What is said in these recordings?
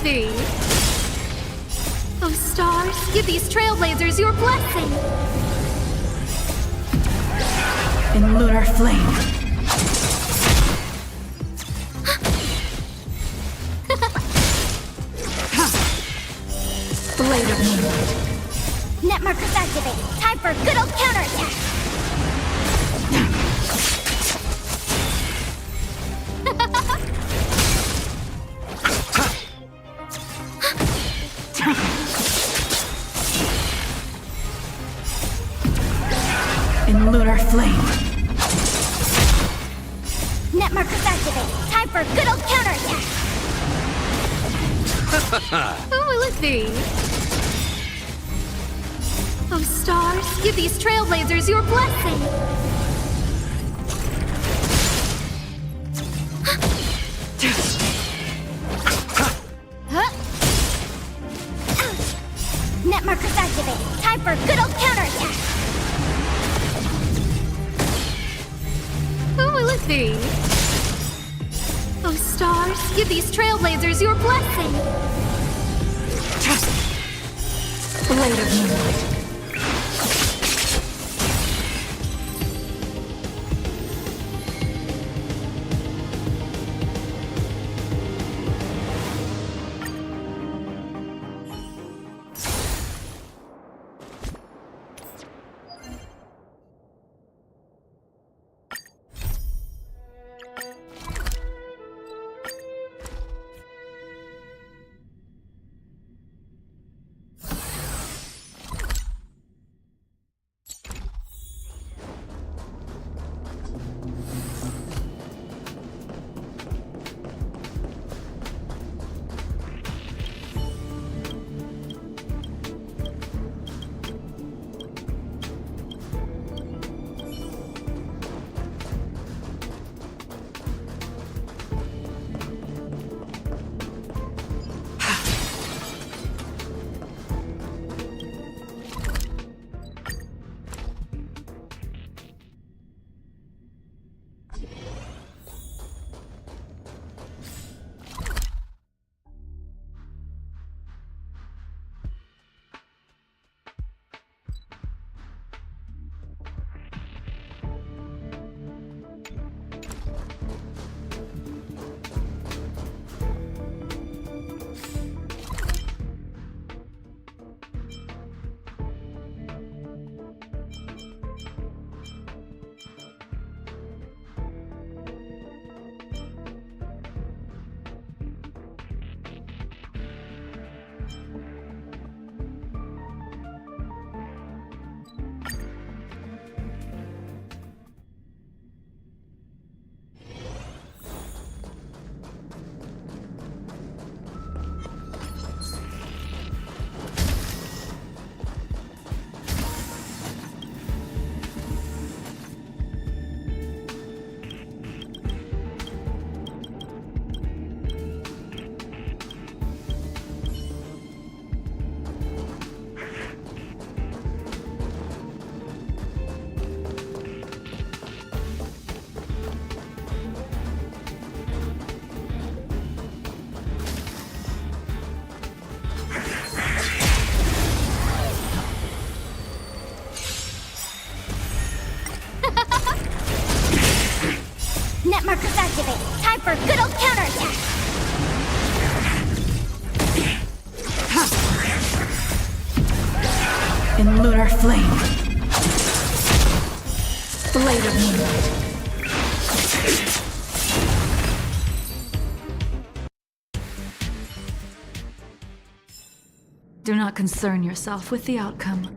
Thee. Oh, stars, give these trailblazers your blessing! In lunar flame. Blade of moonlight. Net markers activated. Time for a good old counterattack! In lunar flame. Net markers activated. Time for a good old counterattack! Who will it be? Oh, stars, give these trailblazers your blessing! Net markers activated. Time for a good old counterattack! Who will it be? Oh, stars, give these trailblazers your blessing! Blade of moonlight. in lunar flame. Blade of moonlight. Do not concern yourself with the outcome.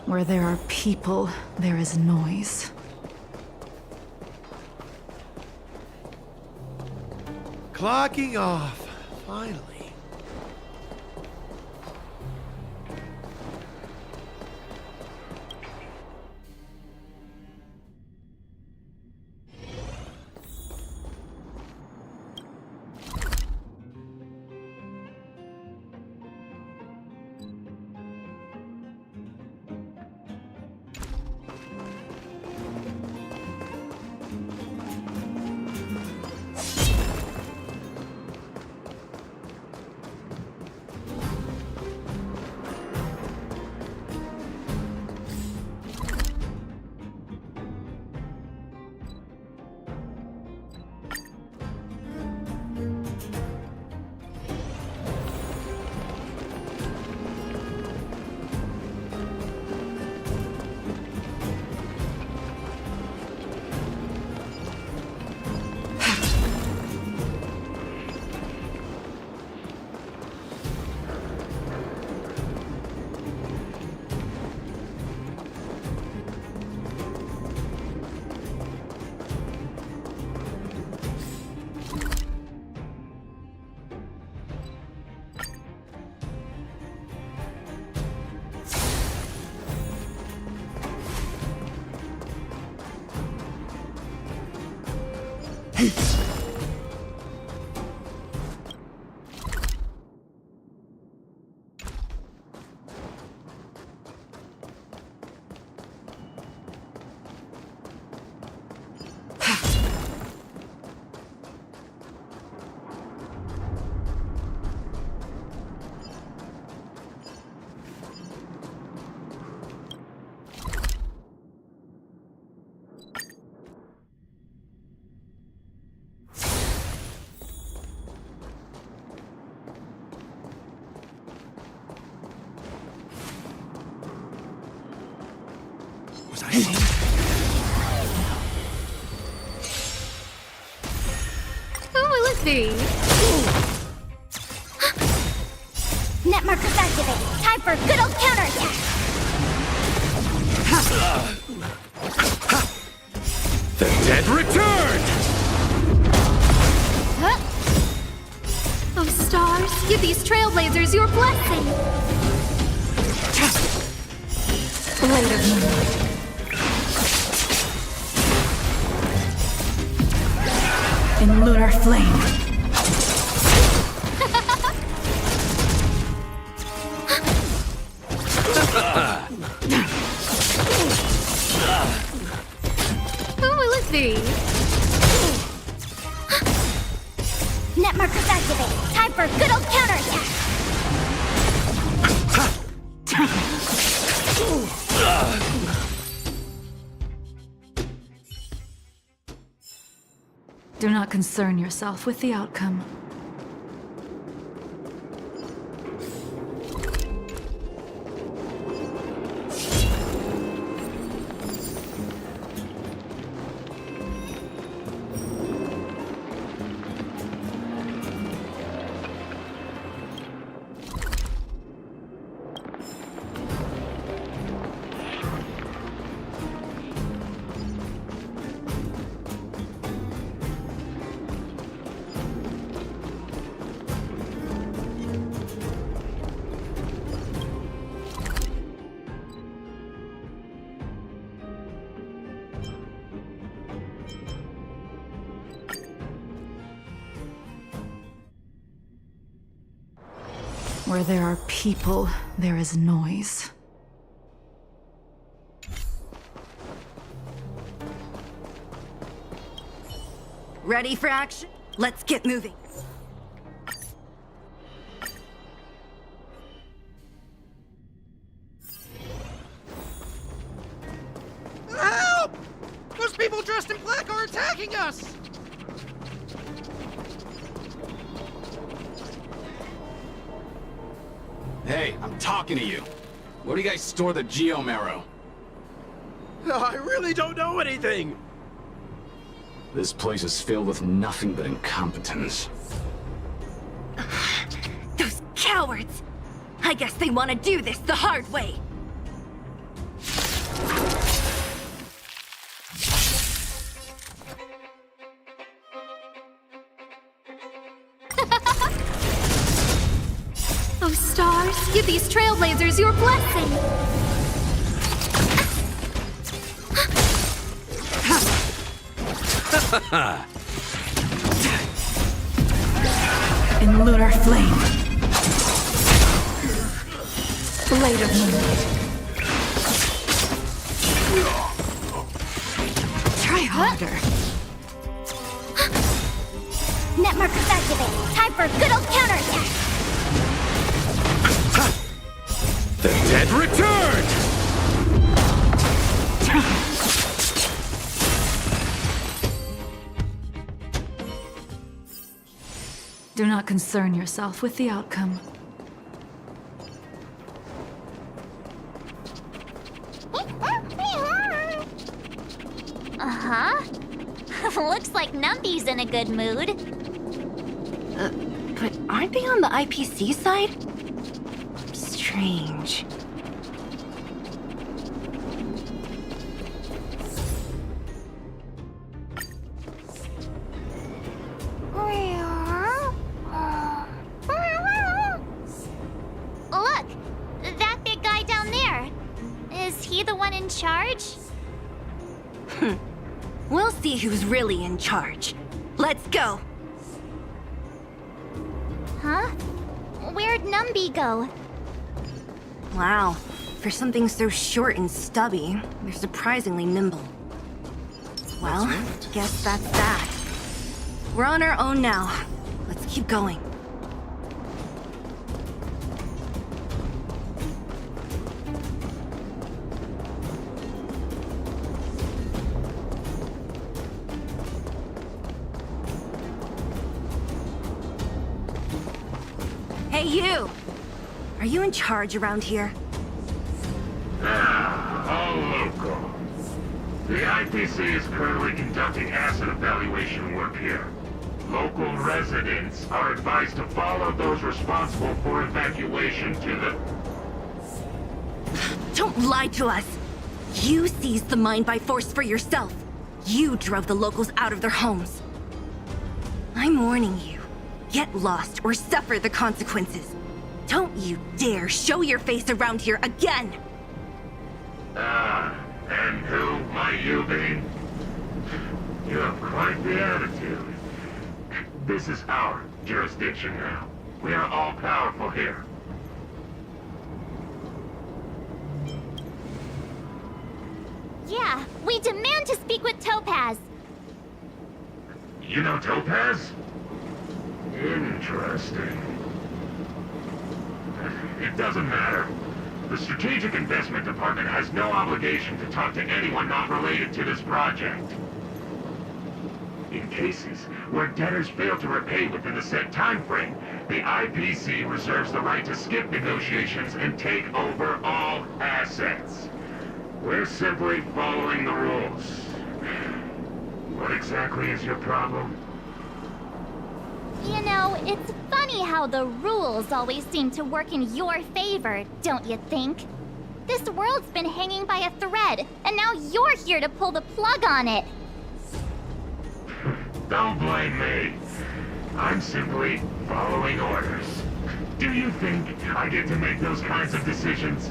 Where there are people, there is noise. Clocking off, finally. Was I seeing? Who will it be? Net markers activated. Time for a good old counterattack. The dead return! Huh? Oh, stars, give these trailblazers your blessing. Blade of moonlight. In lunar flame. Who will it be? Net markers activated. Time for a good old counterattack. Do not concern yourself with the outcome. Where there are people, there is noise. Ready for action? Let's get moving. Help! Those people dressed in black are attacking us! Hey, I'm talking to you. Where do you guys store the Geomarrow? I really don't know anything! This place is filled with nothing but incompetence. Those cowards! I guess they want to do this the hard way. Oh, stars, give these trailblazers your blessing! In lunar flame. Blade of moonlight. Try harder. Net markers activated. Time for a good old counterattack. The dead return! Do not concern yourself with the outcome. Uh-huh. Looks like Numby's in a good mood. But aren't they on the IPC side? Strange. Look! That big guy down there. Is he the one in charge? We'll see who's really in charge. Let's go! Huh? Where'd Numby go? Wow. For something so short and stubby, they're surprisingly nimble. Well, guess that's that. We're on our own now. Let's keep going. Hey, you! Are you in charge around here? All local. The IPC is currently conducting asset evaluation work here. Local residents are advised to follow those responsible for evacuation to the... Don't lie to us! You seized the mine by force for yourself. You drove the locals out of their homes. I'm warning you. Get lost or suffer the consequences. Don't you dare show your face around here again! And who might you be? You have quite the attitude. This is our jurisdiction now. We are all powerful here. Yeah, we demand to speak with Topaz. You know Topaz? Interesting. It doesn't matter. The Strategic Investment Department has no obligation to talk to anyone not related to this project. In cases where debtors fail to repay within the set time frame, the IPC reserves the right to skip negotiations and take over all assets. We're simply following the rules. What exactly is your problem? You know, it's funny how the rules always seem to work in your favor, don't you think? This world's been hanging by a thread, and now you're here to pull the plug on it. Don't blame me. I'm simply following orders. Do you think I get to make those kinds of decisions?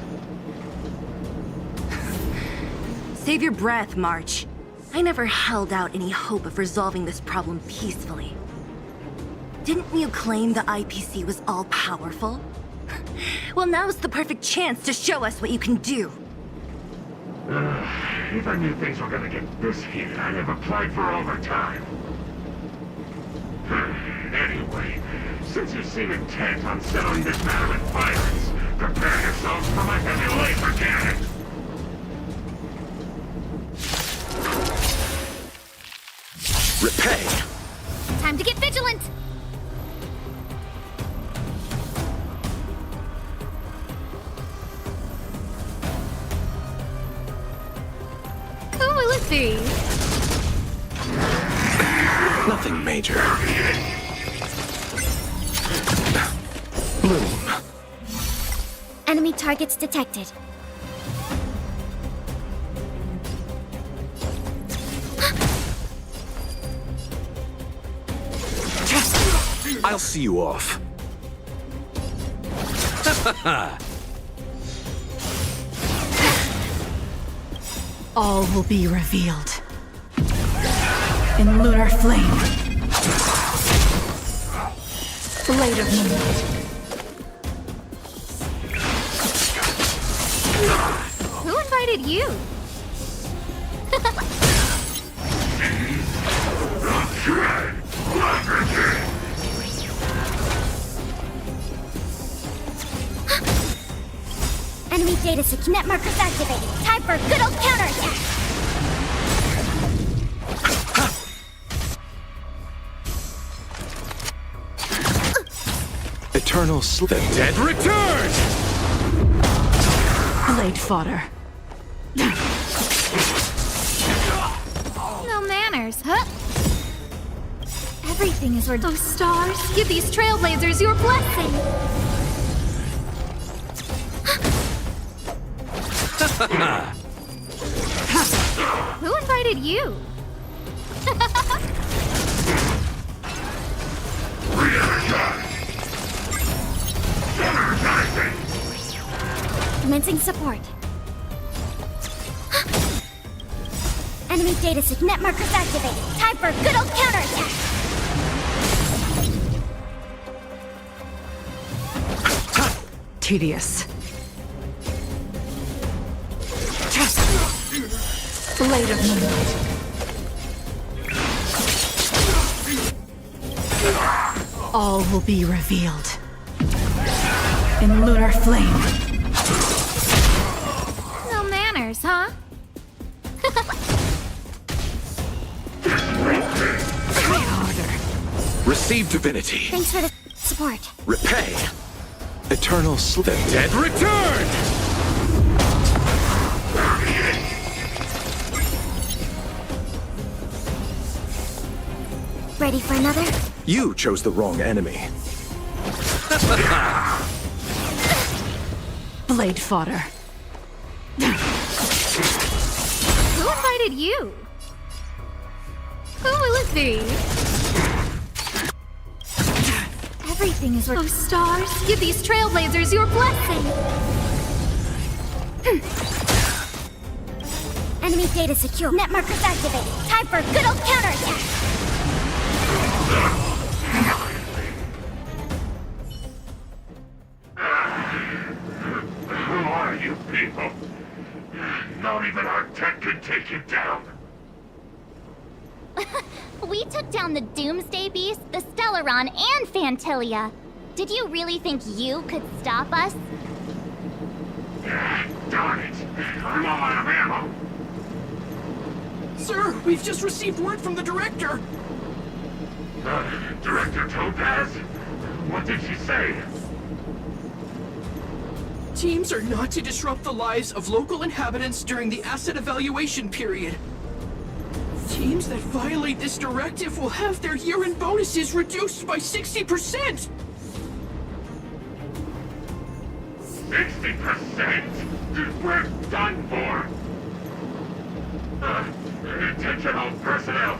Save your breath, March. I never held out any hope of resolving this problem peacefully. Didn't you claim the IPC was all-powerful? Well, now's the perfect chance to show us what you can do. If I knew things were gonna get this heated, I'd have applied for overtime. Anyway, since you seem intent on settling this matter with violence, prepare yourselves for my heavy laser cannon! Repay! Time to get vigilant! Who will it be? Nothing major. Bloom. Enemy targets detected. I'll see you off. All will be revealed. In lunar flame. Blade of moonlight. Who invited you? Enemy data net markers activated. Time for a good old counterattack. Eternal The dead return! Blade fodder. No manners, huh? Everything is where those stars give these trailblazers your blessing. Who invited you? Commencing support. Enemy data net markers activated. Time for a good old counterattack. Tedious. Blade of moonlight. All will be revealed. In lunar flame. No manners, huh? Try harder. Receive divinity. Thanks for the support. Repay. Eternal The dead return! Ready for another? You chose the wrong enemy. Blade fodder. Who invited you? Who will it be? Everything is where those stars give these trailblazers your blessing. Enemy data secure. Net markers activated. Time for a good old counterattack. Who are you people? Not even our tech could take you down. We took down the Doomsday Beast, the Stellaron, and Fantilia. Did you really think you could stop us? Darn it. I'm all out of ammo. Sir, we've just received word from the director. Director Topaz? What did she say? Teams are not to disrupt the lives of local inhabitants during the asset evaluation period. Teams that violate this directive will have their year-end bonuses reduced by 60%! 60%? We're done for! Attention all personnel!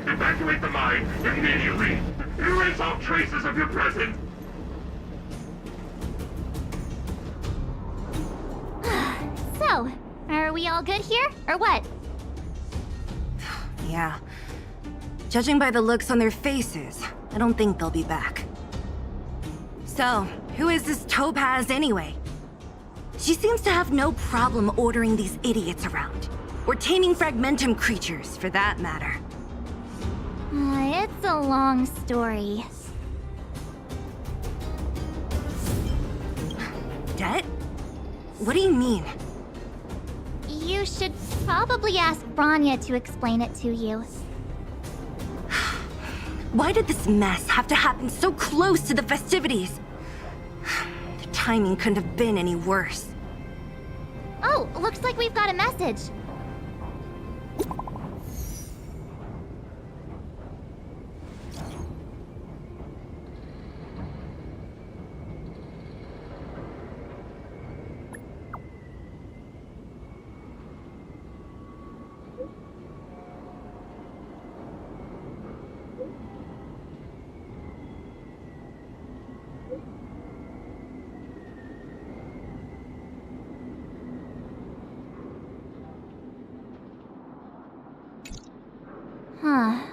Evacuate the mine immediately! Erase all traces of your presence! So, are we all good here, or what? Yeah. Judging by the looks on their faces, I don't think they'll be back. So, who is this Topaz anyway? She seems to have no problem ordering these idiots around. Or taming fragmentum creatures, for that matter. It's a long story. Det? What do you mean? You should probably ask Branya to explain it to you. Why did this mess have to happen so close to the festivities? The timing couldn't have been any worse. Oh, looks like we've got a message.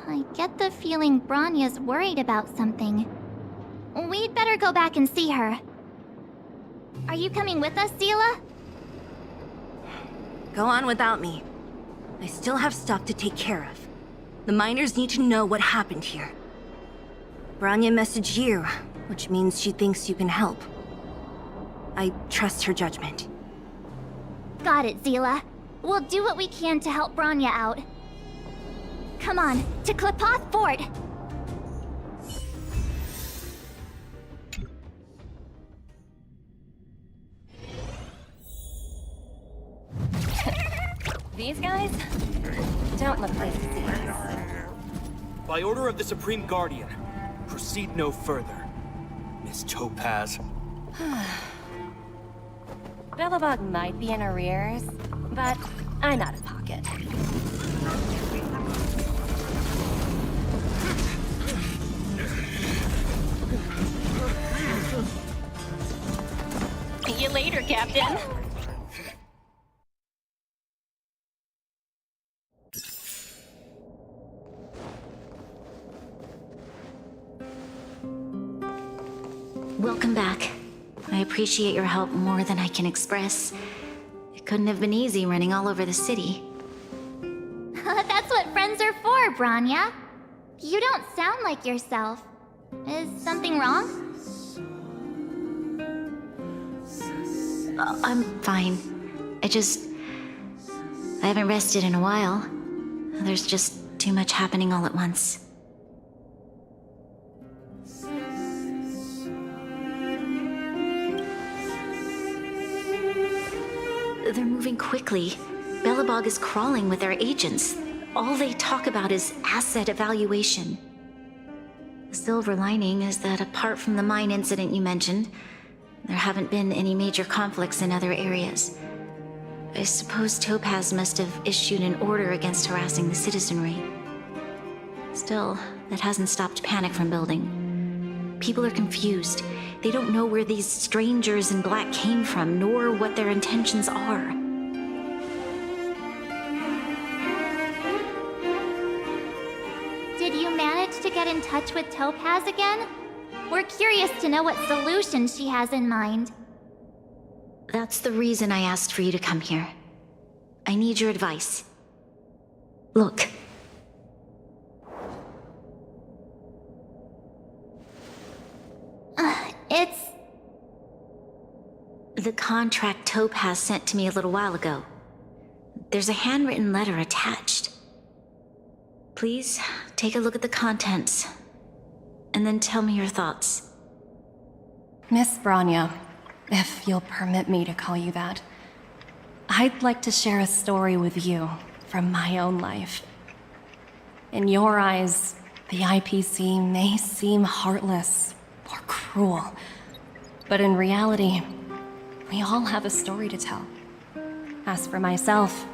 I get the feeling Branya's worried about something. We'd better go back and see her. Are you coming with us, Zila? Go on without me. I still have stuff to take care of. The miners need to know what happened here. Branya messaged you, which means she thinks you can help. I trust her judgment. Got it, Zila. We'll do what we can to help Branya out. Come on, to Klipoth Fort! These guys don't look like thieves. By order of the Supreme Guardian, proceed no further. Miss Topaz. Billabog might be in arrears, but I'm out of pocket. See you later, Captain. Welcome back. I appreciate your help more than I can express. It couldn't have been easy running all over the city. That's what friends are for, Branya. You don't sound like yourself. Is something wrong? I'm fine. I haven't rested in a while. There's just too much happening all at once. They're moving quickly. Billabog is crawling with their agents. All they talk about is asset evaluation. The silver lining is that apart from the mine incident you mentioned, there haven't been any major conflicts in other areas. I suppose Topaz must have issued an order against harassing the citizenry. Still, that hasn't stopped panic from building. People are confused. They don't know where these strangers in black came from, nor what their intentions are. Did you manage to get in touch with Topaz again? We're curious to know what solution she has in mind. That's the reason I asked for you to come here. I need your advice. Look. The contract Topaz sent to me a little while ago. There's a handwritten letter attached. Please take a look at the contents, and then tell me your thoughts. Miss Branya, if you'll permit me to call you that, I'd like to share a story with you from my own life. In your eyes, the IPC may seem heartless or cruel, but in reality, we all have a story to tell. As for myself,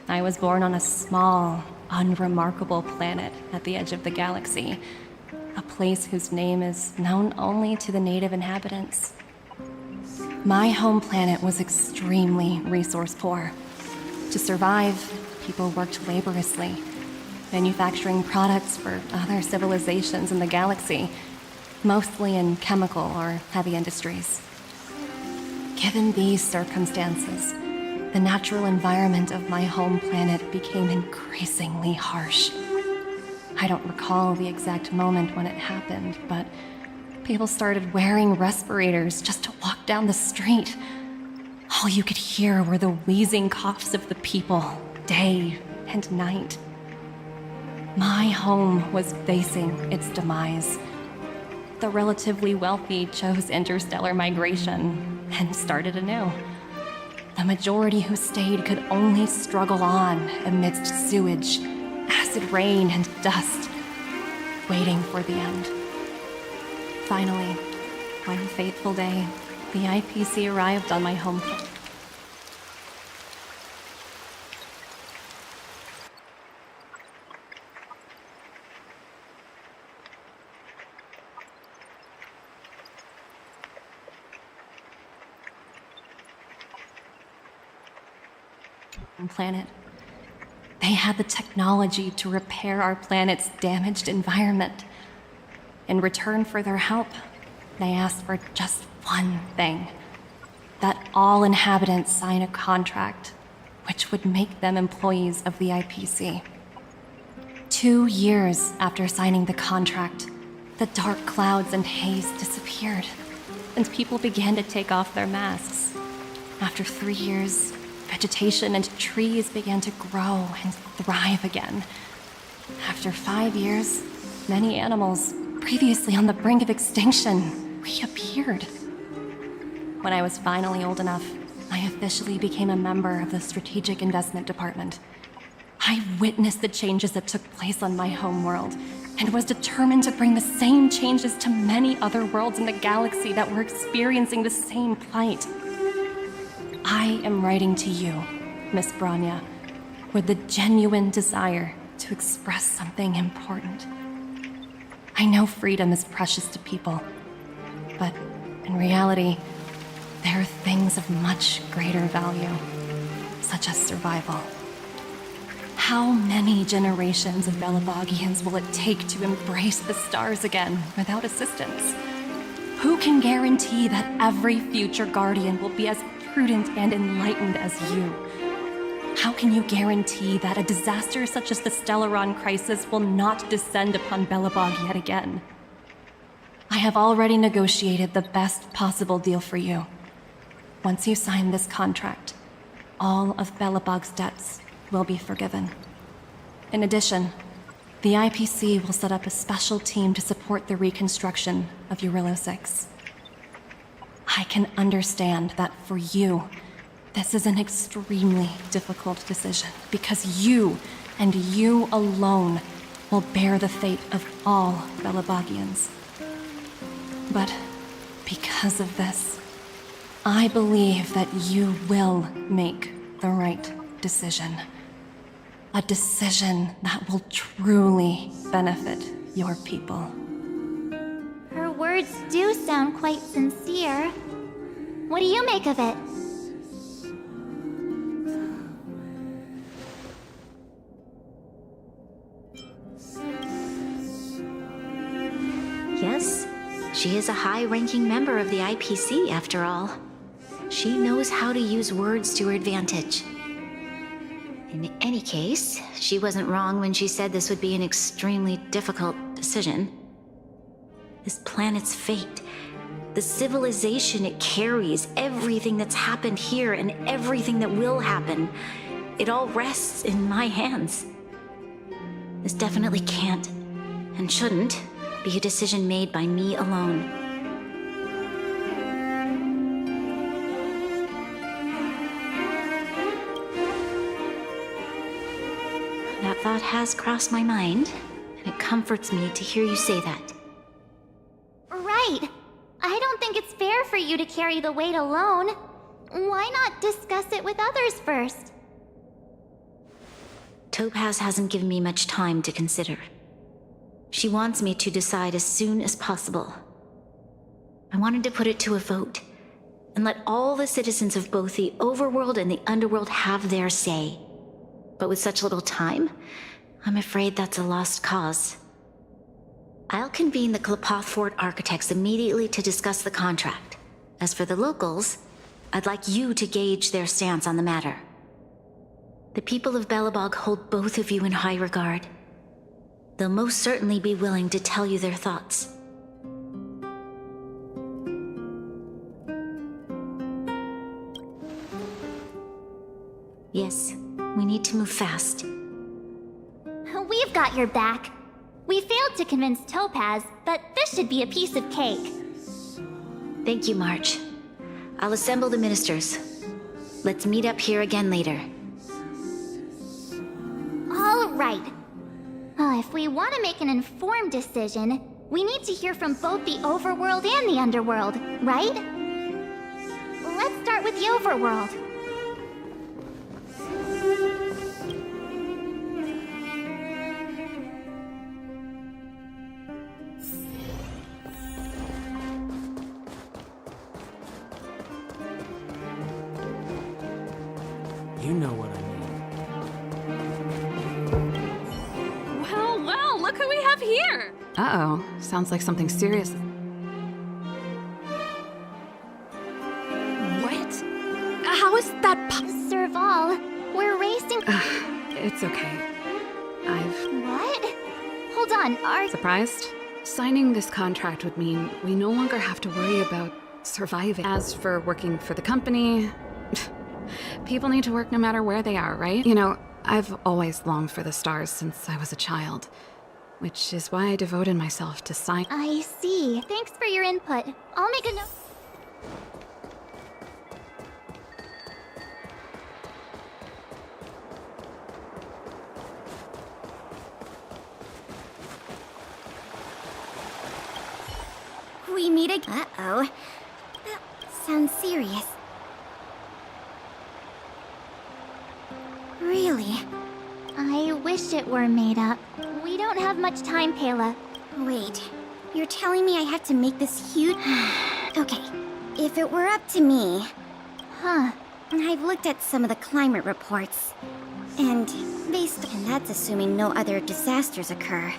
I was born on a small, unremarkable planet at the edge of the galaxy, a place whose name is known only to the native inhabitants. My home planet was extremely resource poor. To survive, people worked laboriously, manufacturing products for other civilizations in the galaxy, mostly in chemical or heavy industries. Given these circumstances, the natural environment of my home planet became increasingly harsh. I don't recall the exact moment when it happened, but people started wearing respirators just to walk down the street. All you could hear were the wheezing coughs of the people, day and night. My home was facing its demise. The relatively wealthy chose interstellar migration and started anew. The majority who stayed could only struggle on amidst sewage, acid rain, and dust, waiting for the end. Finally, one fateful day, the IPC arrived on my home planet. They had the technology to repair our planet's damaged environment. In return for their help, they asked for just one thing: that all inhabitants sign a contract which would make them employees of the IPC. 2 years after signing the contract, the dark clouds and haze disappeared, and people began to take off their masks. After 3 years, vegetation and trees began to grow and thrive again. After 5 years, many animals, previously on the brink of extinction, reappeared. When I was finally old enough, I officially became a member of the Strategic Investment Department. I witnessed the changes that took place on my homeworld, and was determined to bring the same changes to many other worlds in the galaxy that were experiencing the same plight. I am writing to you, Miss Branya, with the genuine desire to express something important. I know freedom is precious to people, but in reality, there are things of much greater value, such as survival. How many generations of Belabogians will it take to embrace the stars again without assistance? Who can guarantee that every future Guardian will be as prudent and enlightened as you? How can you guarantee that a disaster such as the Stellaron crisis will not descend upon Belobog yet again? I have already negotiated the best possible deal for you. Once you sign this contract, all of Belobog's debts will be forgiven. In addition, the IPC will set up a special team to support the reconstruction of Eurilo 6. I can understand that for you, this is an extremely difficult decision, because you, and you alone, will bear the fate of all Belabogians. But because of this, I believe that you will make the right decision. A decision that will truly benefit your people. Her words do sound quite sincere. What do you make of it? Yes, she is a high-ranking member of the IPC, after all. She knows how to use words to her advantage. In any case, she wasn't wrong when she said this would be an extremely difficult decision. This planet's fate The civilization it carries, everything that's happened here and everything that will happen, it all rests in my hands. This definitely can't, and shouldn't, be a decision made by me alone. That thought has crossed my mind, and it comforts me to hear you say that. Right. I don't think it's fair for you to carry the weight alone. Why not discuss it with others first? Topaz hasn't given me much time to consider. She wants me to decide as soon as possible. I wanted to put it to a vote, and let all the citizens of both the overworld and the underworld have their say. But with such little time, I'm afraid that's a lost cause. I'll convene the Klapoth Fort architects immediately to discuss the contract. As for the locals, I'd like you to gauge their stance on the matter. The people of Belobog hold both of you in high regard. They'll most certainly be willing to tell you their thoughts. Yes, we need to move fast. We've got your back. We failed to convince Topaz, but this should be a piece of cake. Thank you, March. I'll assemble the ministers. Let's meet up here again later. All right. If we want to make an informed decision, we need to hear from both the overworld and the underworld, right? Let's start with the overworld. You know what I mean. Well, look who we have here! Uh-oh, sounds like something serious. What? How is that Serval, we're racing. It's okay. What? Hold on, Surprised? Signing this contract would mean we no longer have to worry about surviving. As for working for the company, people need to work no matter where they are, right? You know, I've always longed for the stars since I was a child, which is why I devoted myself to science. I see. Thanks for your input. I'll make a note. We meet again. Uh-oh. That sounds serious. Really? I wish it were made up. We don't have much time, Pela. Wait, you're telling me I have to make this huge... Okay, if it were up to me... Huh. I've looked at some of the climate reports, and that's assuming no other disasters occur.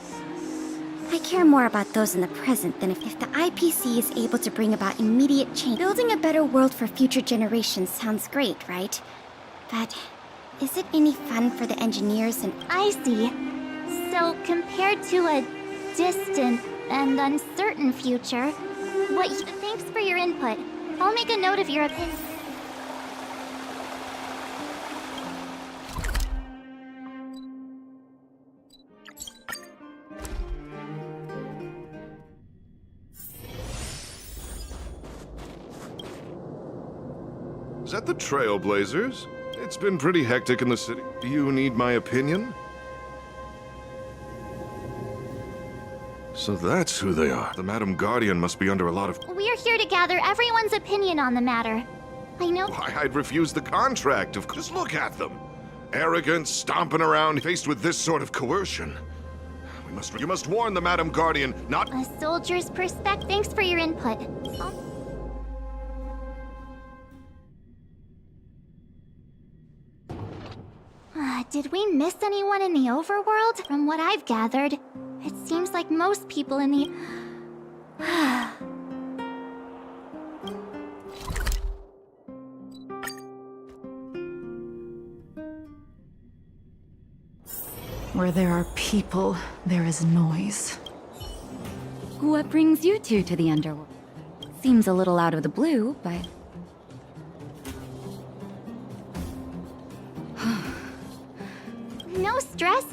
I care more about those in the present than if the IPC is able to bring about immediate change. Building a better world for future generations sounds great, right? But is it any fun for the engineers and... I see. So, compared to a distant and uncertain future, thanks for your input. I'll make a note of your opinion. Is that the Trailblazers? It's been pretty hectic in the city. Do you need my opinion? So that's who they are. The Madam Guardian must be under a lot of... We're here to gather everyone's opinion on the matter. I know... Why, I'd refuse the contract. Just look at them. Arrogant, stomping around, faced with this sort of coercion. You must warn the Madam Guardian not... A soldier's perspective. Thanks for your input. Did we miss anyone in the overworld? From what I've gathered, it seems like most people in the... Where there are people, there is noise. What brings you two to the underworld? Seems a little out of the blue, but... No stress.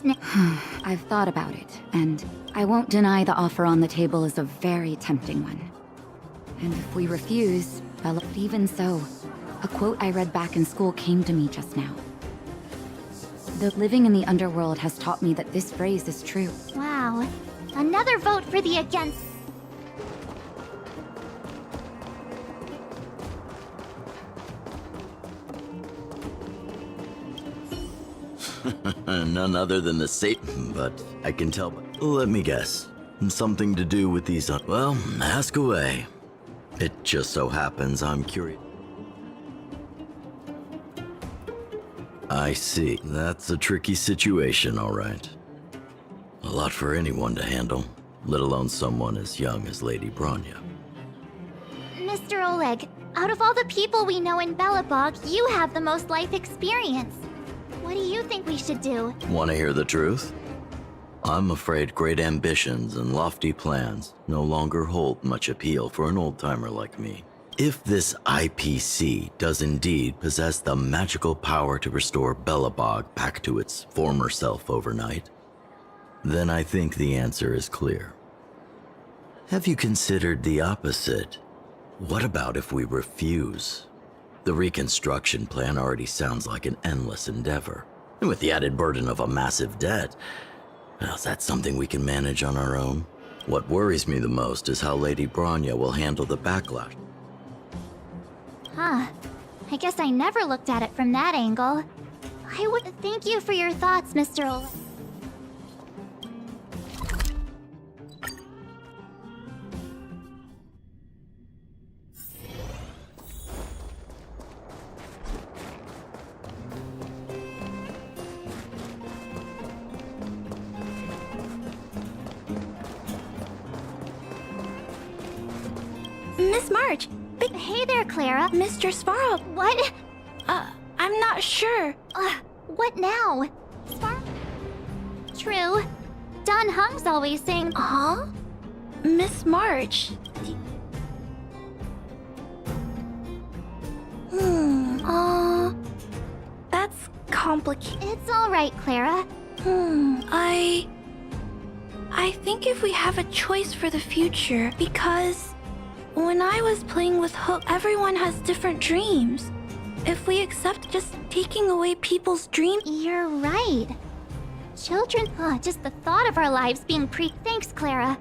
I've thought about it, and I won't deny the offer on the table is a very tempting one. And if we refuse, well, even so, a quote I read back in school came to me just now. The living in the underworld has taught me that this phrase is true. Wow. Another vote for the against. None other than the Satan, but I can tell. Let me guess. Something to do with these. Well, ask away. It just so happens I'm curious. I see. That's a tricky situation, all right. A lot for anyone to handle, let alone someone as young as Lady Bronya. Mr. Oleg, out of all the people we know in Belobog, you have the most life experience. What do you think we should do? Want to hear the truth? I'm afraid great ambitions and lofty plans no longer hold much appeal for an old-timer like me. If this IPC does indeed possess the magical power to restore Belobog back to its former self overnight, then I think the answer is clear. Have you considered the opposite? What about if we refuse? The reconstruction plan already sounds like an endless endeavor. And with the added burden of a massive debt, well, is that something we can manage on our own? What worries me the most is how Lady Bronya will handle the backlash. Huh. I guess I never looked at it from that angle. I would thank you for your thoughts, Mr. Oleg. Miss March! Hey there, Clara. Mr. Sparrow! What? I'm not sure. What now? True. Don Hung's always saying... Huh? Miss March? That's complicated. It's alright, Clara. I think if we have a choice for the future, because when I was playing with Hook, everyone has different dreams. If we accept just taking away people's dreams... You're right. Children... just the thought of our lives being Thanks, Clara.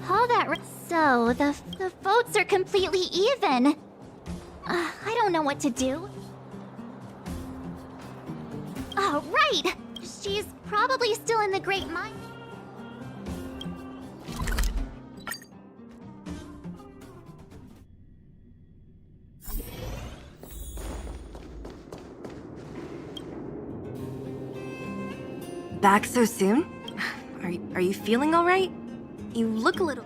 All that... So, the votes are completely even. I don't know what to do. Oh, right! She's probably still in the Great Mine. Back so soon? Are you feeling all right? You look a little...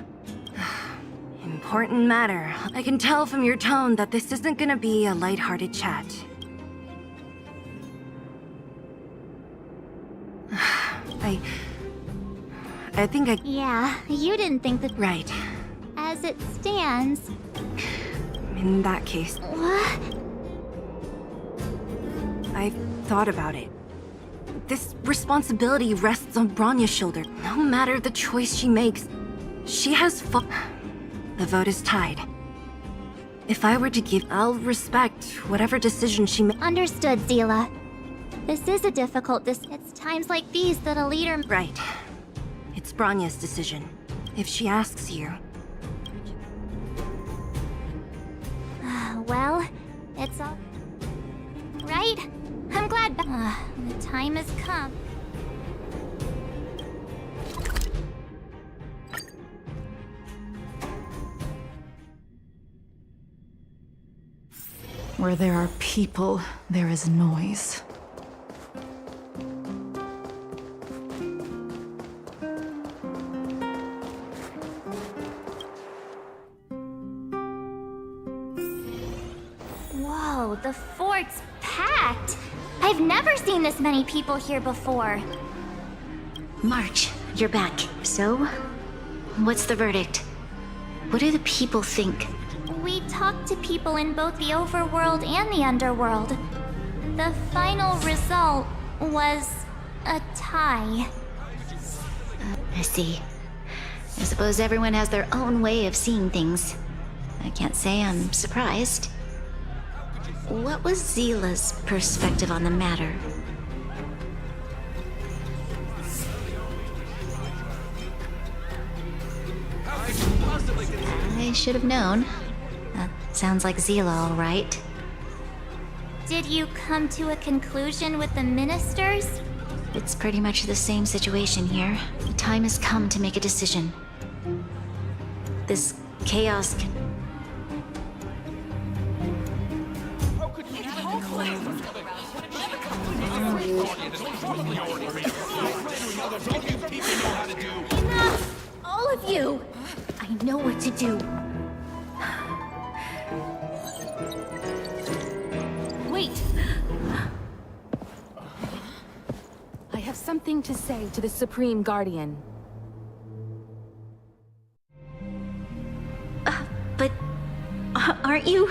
Important matter. I can tell from your tone that this isn't gonna be a lighthearted chat. I think I... Yeah, you didn't think that... Right. As it stands... In that case... What? I've thought about it. This responsibility rests on Bronya's shoulder. No matter the choice she makes, she has The vote is tied. If I were to give... I'll respect whatever decision she makes. Understood, Zila. This is a difficult It's times like these that a leader... Right. It's Bronya's decision. If she asks you... Well, it's all... Right? I'm glad the time has come. Where there are people, there is noise. Whoa, the fort's packed. I I've never seen this many people here before. March, you're back. So, what's the verdict? What do the people think? We talked to people in both the overworld and the underworld. The final result was a tie. I see. I suppose everyone has their own way of seeing things. I can't say I'm surprised. What was Zila's perspective on the matter? I should have known. That sounds like Zila, all right. Did you come to a conclusion with the ministers? It's pretty much the same situation here. The time has come to make a decision. This chaos can... Enough! All of you! I know what to do. Wait! I have something to say to the Supreme Guardian. But... aren't you?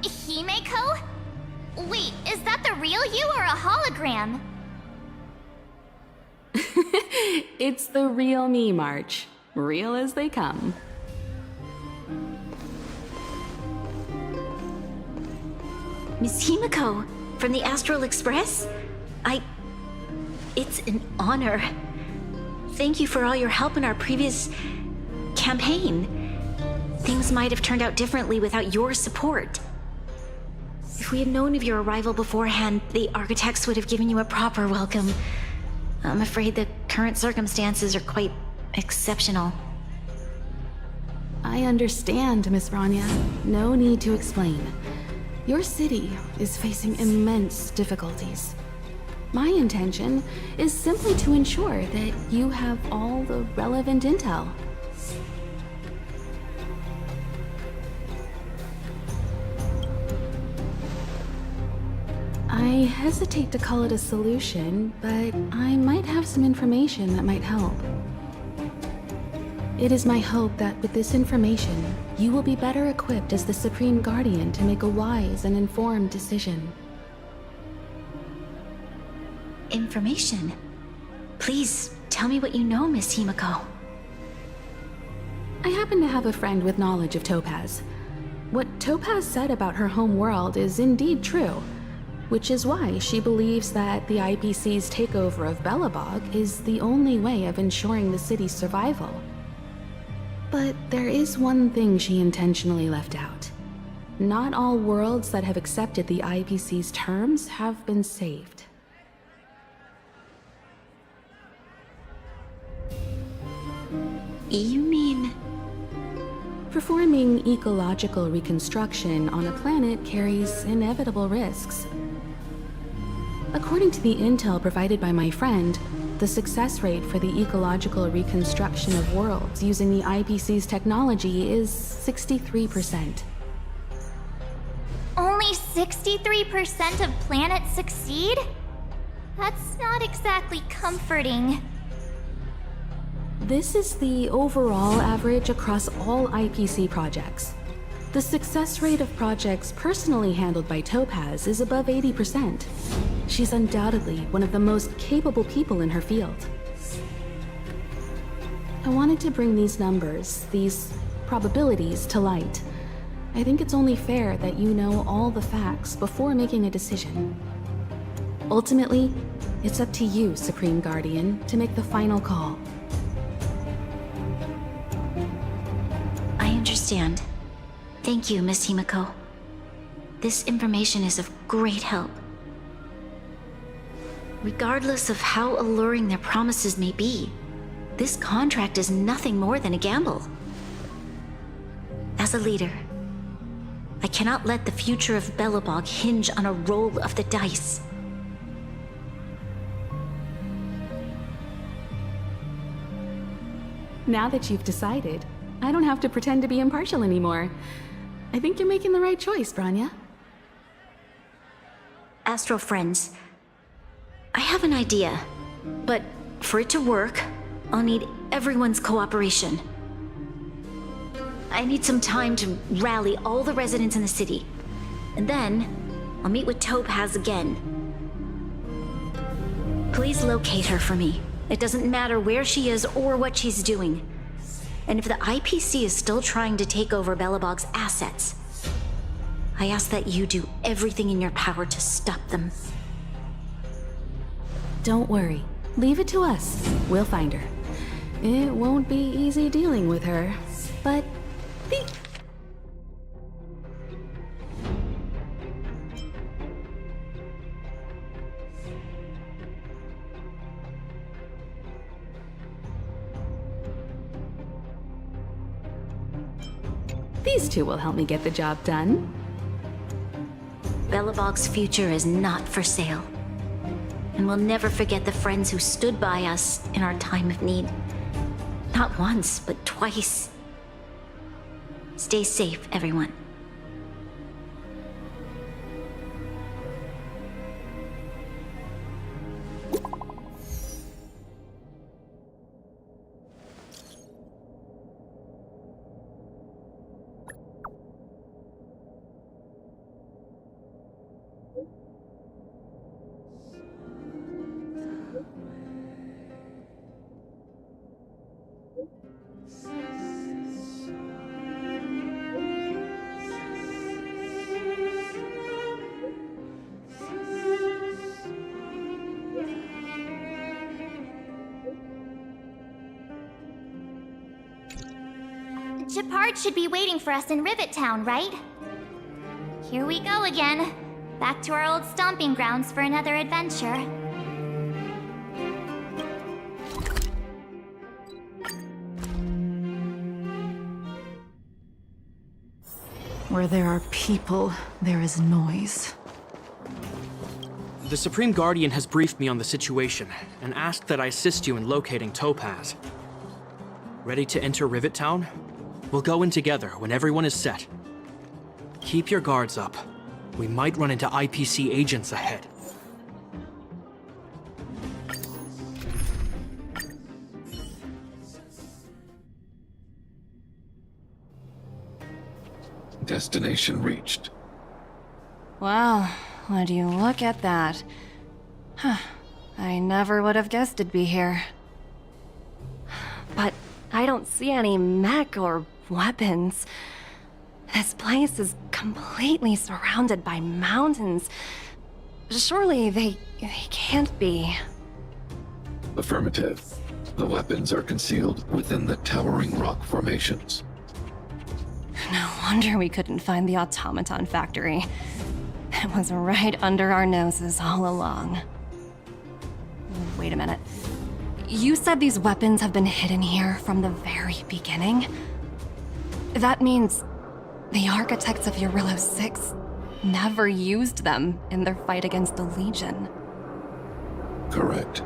Himeko? Wait, is that the real you or a hologram? It's the real me, March. Real as they come. Miss Himeko, from the Astral Express? It's an honor. Thank you for all your help in our previous campaign. Things might have turned out differently without your support. If we had known of your arrival beforehand, the architects would have given you a proper welcome. I'm afraid the current circumstances are quite exceptional. I understand, Miss Rania. No need to explain. Your city is facing immense difficulties. My intention is simply to ensure that you have all the relevant intel. I hesitate to call it a solution, but I might have some information that might help. It is my hope that with this information, you will be better equipped as the Supreme Guardian to make a wise and informed decision. Information? Please, tell me what you know, Miss Himeko. I happen to have a friend with knowledge of Topaz. What Topaz said about her home world is indeed true, which is why she believes that the IPC's takeover of Belobog is the only way of ensuring the city's survival. But there is one thing she intentionally left out. Not all worlds that have accepted the IPC's terms have been saved. You mean... Performing ecological reconstruction on a planet carries inevitable risks. According to the intel provided by my friend, the success rate for the ecological reconstruction of worlds using the IPC's technology is 63%. Only 63% of planets succeed? That's not exactly comforting. This is the overall average across all IPC projects. The success rate of projects personally handled by Topaz is above 80%. She's undoubtedly one of the most capable people in her field. I wanted to bring these numbers, these probabilities, to light. I think it's only fair that you know all the facts before making a decision. Ultimately, it's up to you, Supreme Guardian, to make the final call. I understand. Thank you, Miss Himeko. This information is of great help. Regardless of how alluring their promises may be, this contract is nothing more than a gamble. As a leader, I cannot let the future of Belobog hinge on a roll of the dice. Now that you've decided, I don't have to pretend to be impartial anymore. I think you're making the right choice, Branya. Astral friends. I have an idea, but for it to work, I'll need everyone's cooperation. I need some time to rally all the residents in the city, and then I'll meet with Topaz again. Please locate her for me. It doesn't matter where she is or what she's doing. And if the IPC is still trying to take over Belobog's assets, I ask that you do everything in your power to stop them. Don't worry. Leave it to us. We'll find her. It won't be easy dealing with her, but... These two will help me get the job done. Belobog's future is not for sale. And we'll never forget the friends who stood by us in our time of need. Not once, but twice. Stay safe, everyone. Shepard should be waiting for us in Rivet Town, right? Here we go again. Back to our old stomping grounds for another adventure. Where there are people, there is noise. The Supreme Guardian has briefed me on the situation and asked that I assist you in locating Topaz. Ready to enter Rivet Town? We'll go in together when everyone is set. Keep your guards up. We might run into IPC agents ahead. Destination reached. Wow, would you look at that? Huh. I never would have guessed it'd be here. But I don't see any mech or weapons. This place is completely surrounded by mountains. Surely they can't be. Affirmative. The weapons are concealed within the towering rock formations. No wonder we couldn't find the automaton factory. It was right under our noses all along. Wait a minute. You said these weapons have been hidden here from the very beginning? That means the architects of Eurillo 6 never used them in their fight against the Legion. Correct.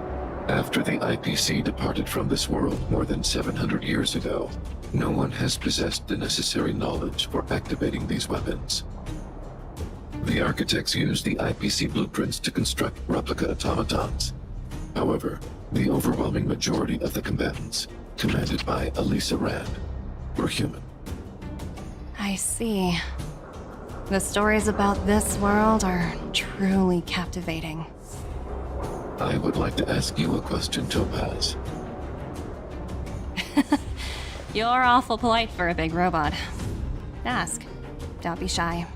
After the IPC departed from this world more than 700 years ago, no one has possessed the necessary knowledge for activating these weapons. The architects used the IPC blueprints to construct replica automatons. However, the overwhelming majority of the combatants, commanded by Elisa Rand, were human. I see. The stories about this world are truly captivating. I would like to ask you a question, Topaz. You're awful polite for a big robot. Ask. Don't be shy.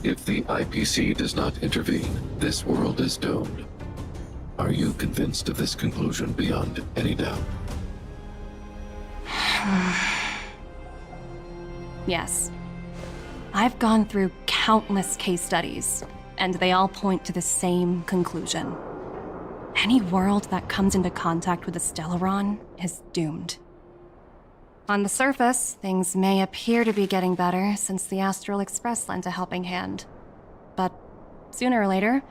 If the IPC does not intervene, this world is doomed. Are you convinced of this conclusion beyond any doubt? Yes. I've gone through countless case studies, and they all point to the same conclusion. Any world that comes into contact with a Stellaron is doomed. On the surface, things may appear to be getting better since the Astral Express lent a helping hand. But sooner or later,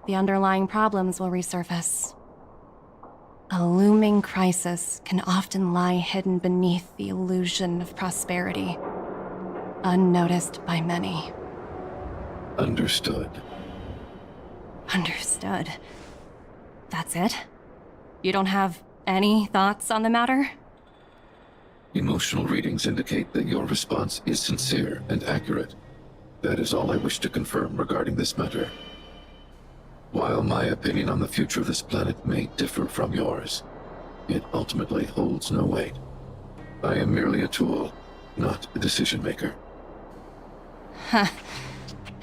the underlying problems will resurface. A looming crisis can often lie hidden beneath the illusion of prosperity, unnoticed by many. Understood. Understood. That's it? You don't have any thoughts on the matter? Emotional readings indicate that your response is sincere and accurate. That is all I wish to confirm regarding this matter. While my opinion on the future of this planet may differ from yours, it ultimately holds no weight. I am merely a tool, not a decision maker. Huh.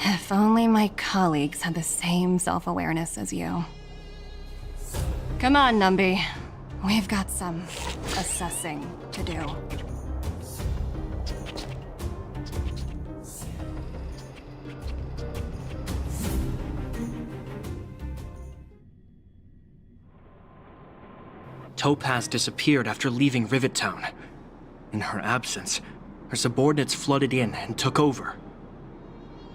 If only my colleagues had the same self-awareness as you. Come on, Numby. We've got some assessing to do. Topaz disappeared after leaving Rivet Town. In her absence, her subordinates flooded in and took over.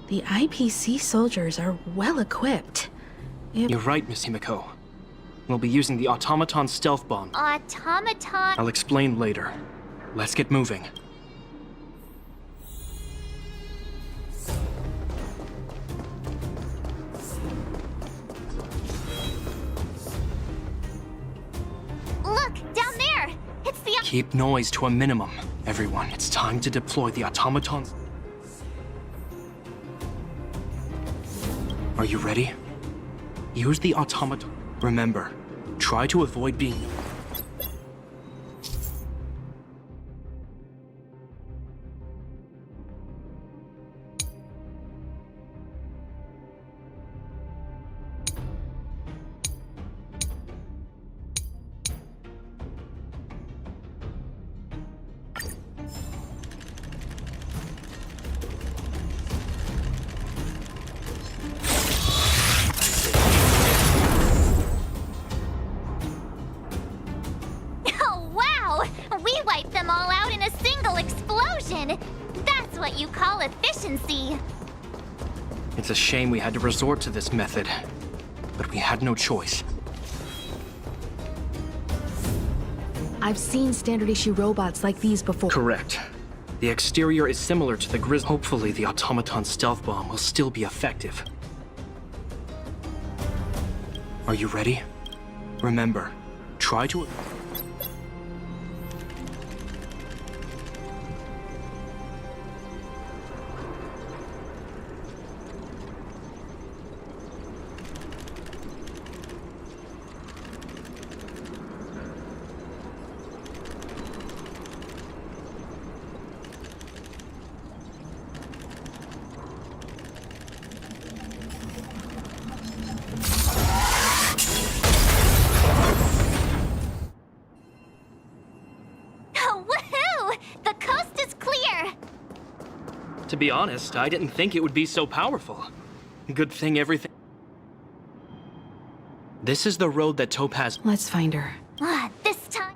The IPC soldiers are well equipped. You're right, Miss Himiko. We'll be using the automaton stealth bomb. Automaton? I'll explain later. Let's get moving. Look, down there! It's the... Keep noise to a minimum, everyone. It's time to deploy the automatons. Are you ready? Use the automaton. Remember, try to avoid being... Oh, wow! We wiped them all out in a single explosion! That's what you call efficiency! It's a shame we had to resort to this method, but we had no choice. I've seen standard issue robots like these before. Correct. The exterior is similar to the Grizz. Hopefully the automaton stealth bomb will still be effective. Are you ready? Remember, try to... Woohoo! The coast is clear! To be honest, I didn't think it would be so powerful. Good thing everything... This is the road that Topaz... Let's find her. This time...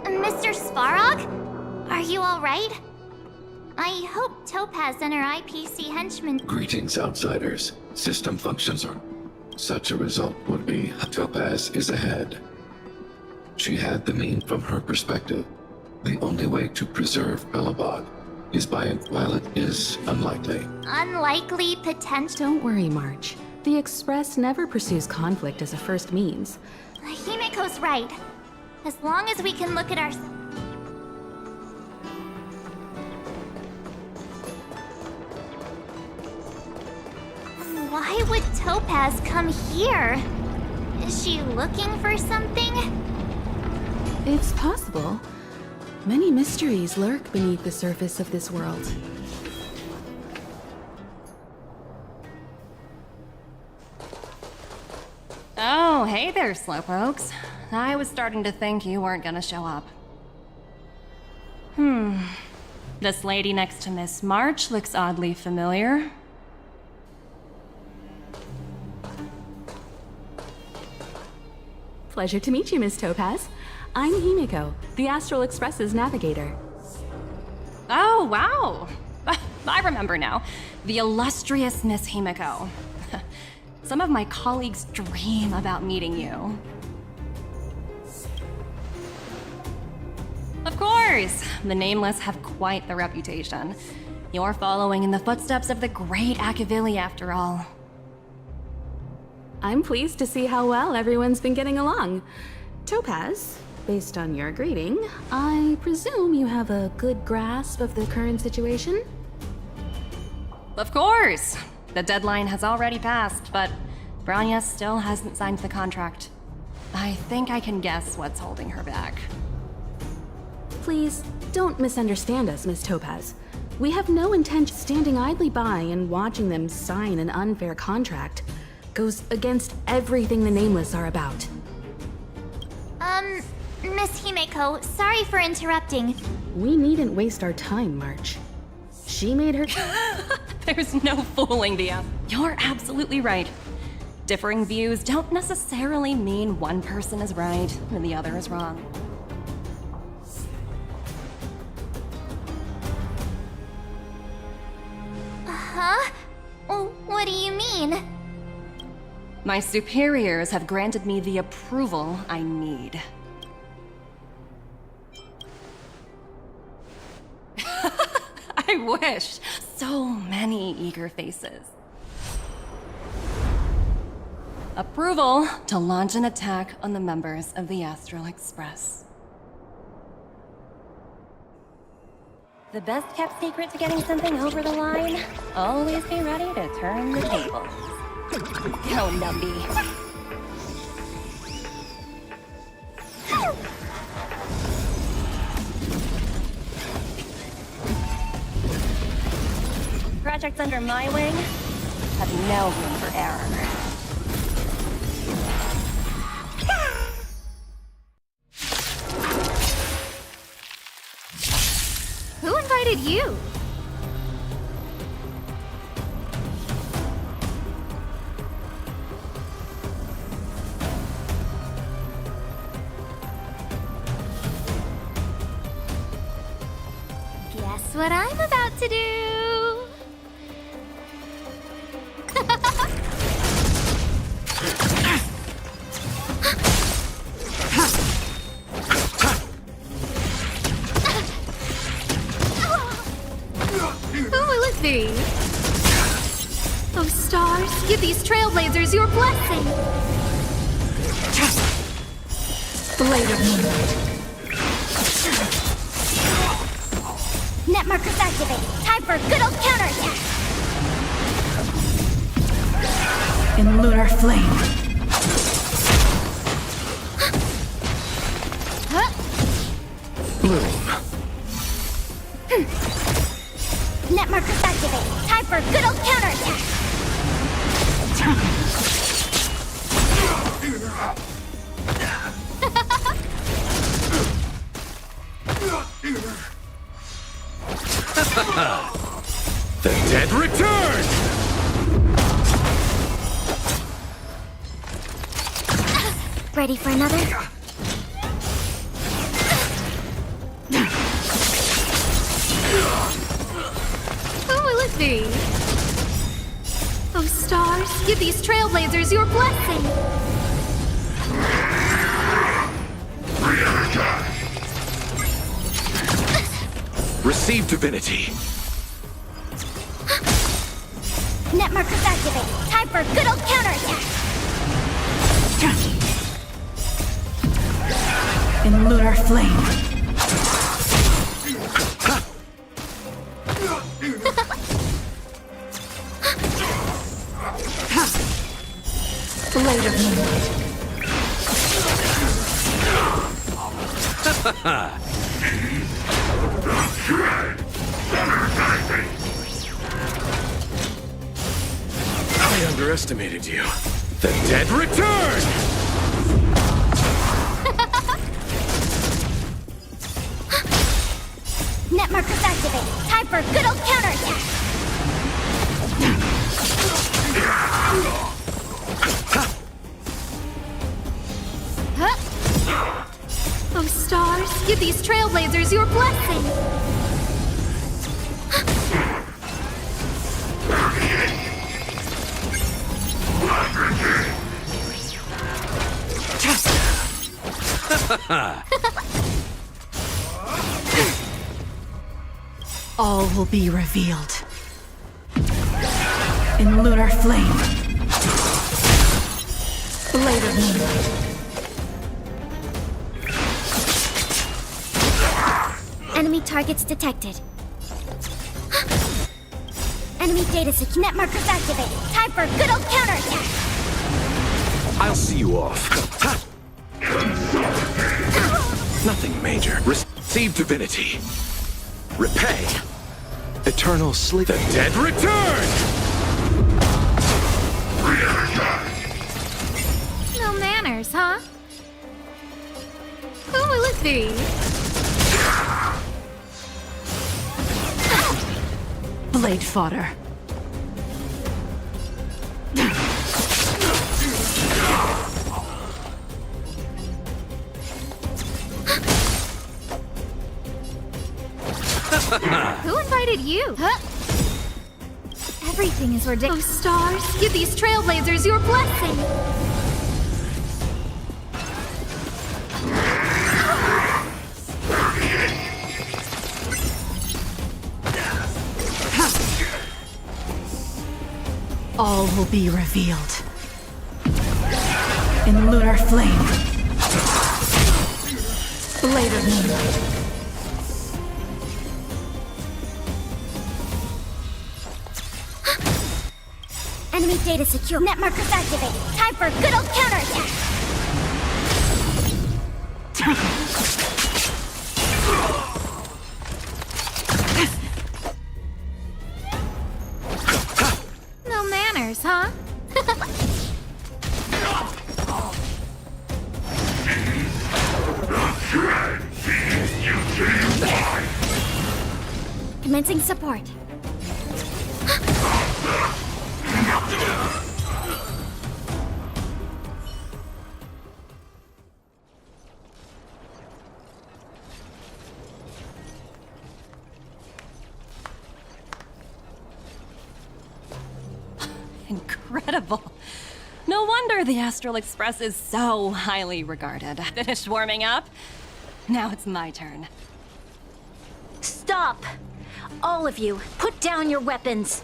Mr. Svarog? Are you alright? I hope Topaz and her IPC henchmen... Greetings, outsiders. System functions are... Such a result would be Topaz is ahead. She had the mean from her perspective. The only way to preserve Belobog is by... While it is unlikely. Unlikely potential... Don't worry, March. The Express never pursues conflict as a first means. Himiko's right. As long as we can look at our... Why would Topaz come here? Is she looking for something? It's possible. Many mysteries lurk beneath the surface of this world. Oh, hey there, Slowpokes. I was starting to think you weren't gonna show up. This lady next to Miss March looks oddly familiar. Pleasure to meet you, Miss Topaz. I'm Himiko, the Astral Express's navigator. Oh, wow! I remember now. The illustrious Miss Himiko. Some of my colleagues dream about meeting you. Of course! The Nameless have quite the reputation. You're following in the footsteps of the great Akavili, after all. I'm pleased to see how well everyone's been getting along. Topaz, based on your greeting, I presume you have a good grasp of the current situation? Of course! The deadline has already passed, but Branya still hasn't signed the contract. I think I can guess what's holding her back. Please, don't misunderstand us, Miss Topaz. We have no intention standing idly by and watching them sign an unfair contract. Goes against everything the Nameless are about. Miss Himeko, sorry for interrupting. We needn't waste our time, March. She made her... There's no fooling Via. You're absolutely right. Differing views don't necessarily mean one person is right and the other is wrong. Huh? What do you mean? My superiors have granted me the approval I need. I wish. So many eager faces. Approval to launch an attack on the members of the Astral Express. The best kept secret to getting something over the line? Always be ready to turn the tables. Go, Numby. Projects under my wing have no room for error. Who invited you? Guess what I'm about to do? Who will it be? Oh, stars, give these trailblazers your blessing! Blade of Moonlight. Net markers activate. Time for a good old counterattack. In lunar flame. Bloom. Net markers activate. Time for a good old counterattack. The dead return! Ready for another? Who will it be? Oh, stars, give these trailblazers your blessing! Receive divinity. Net markers activate. Time for a good old counterattack. In lunar flame. Blade of Moonlight. I underestimated you. The dead return! Net markers activate. Time for a good old counterattack. Oh, stars, give these trailblazers your blessing! All will be revealed. In lunar flame. Blade of moonlight. Enemy targets detected. Enemy data secure. Net markers activated. Time for a good old counterattack. I'll see you off. Nothing major. Receive divinity. Repay. Eternal sleep. The dead return! No manners, huh? Who will it be? Blade fodder. Who invited you? Huh? Everything is ridiculous. Oh, stars, give these trailblazers your blessing! All will be revealed. In lunar flame. Blade of moonlight. Enemy data secure. Net markers activated. Time for a good old counterattack. No manners, huh? Commencing support. Incredible. No wonder the Astral Express is so highly regarded. Finished warming up? Now it's my turn. Stop! All of you, put down your weapons.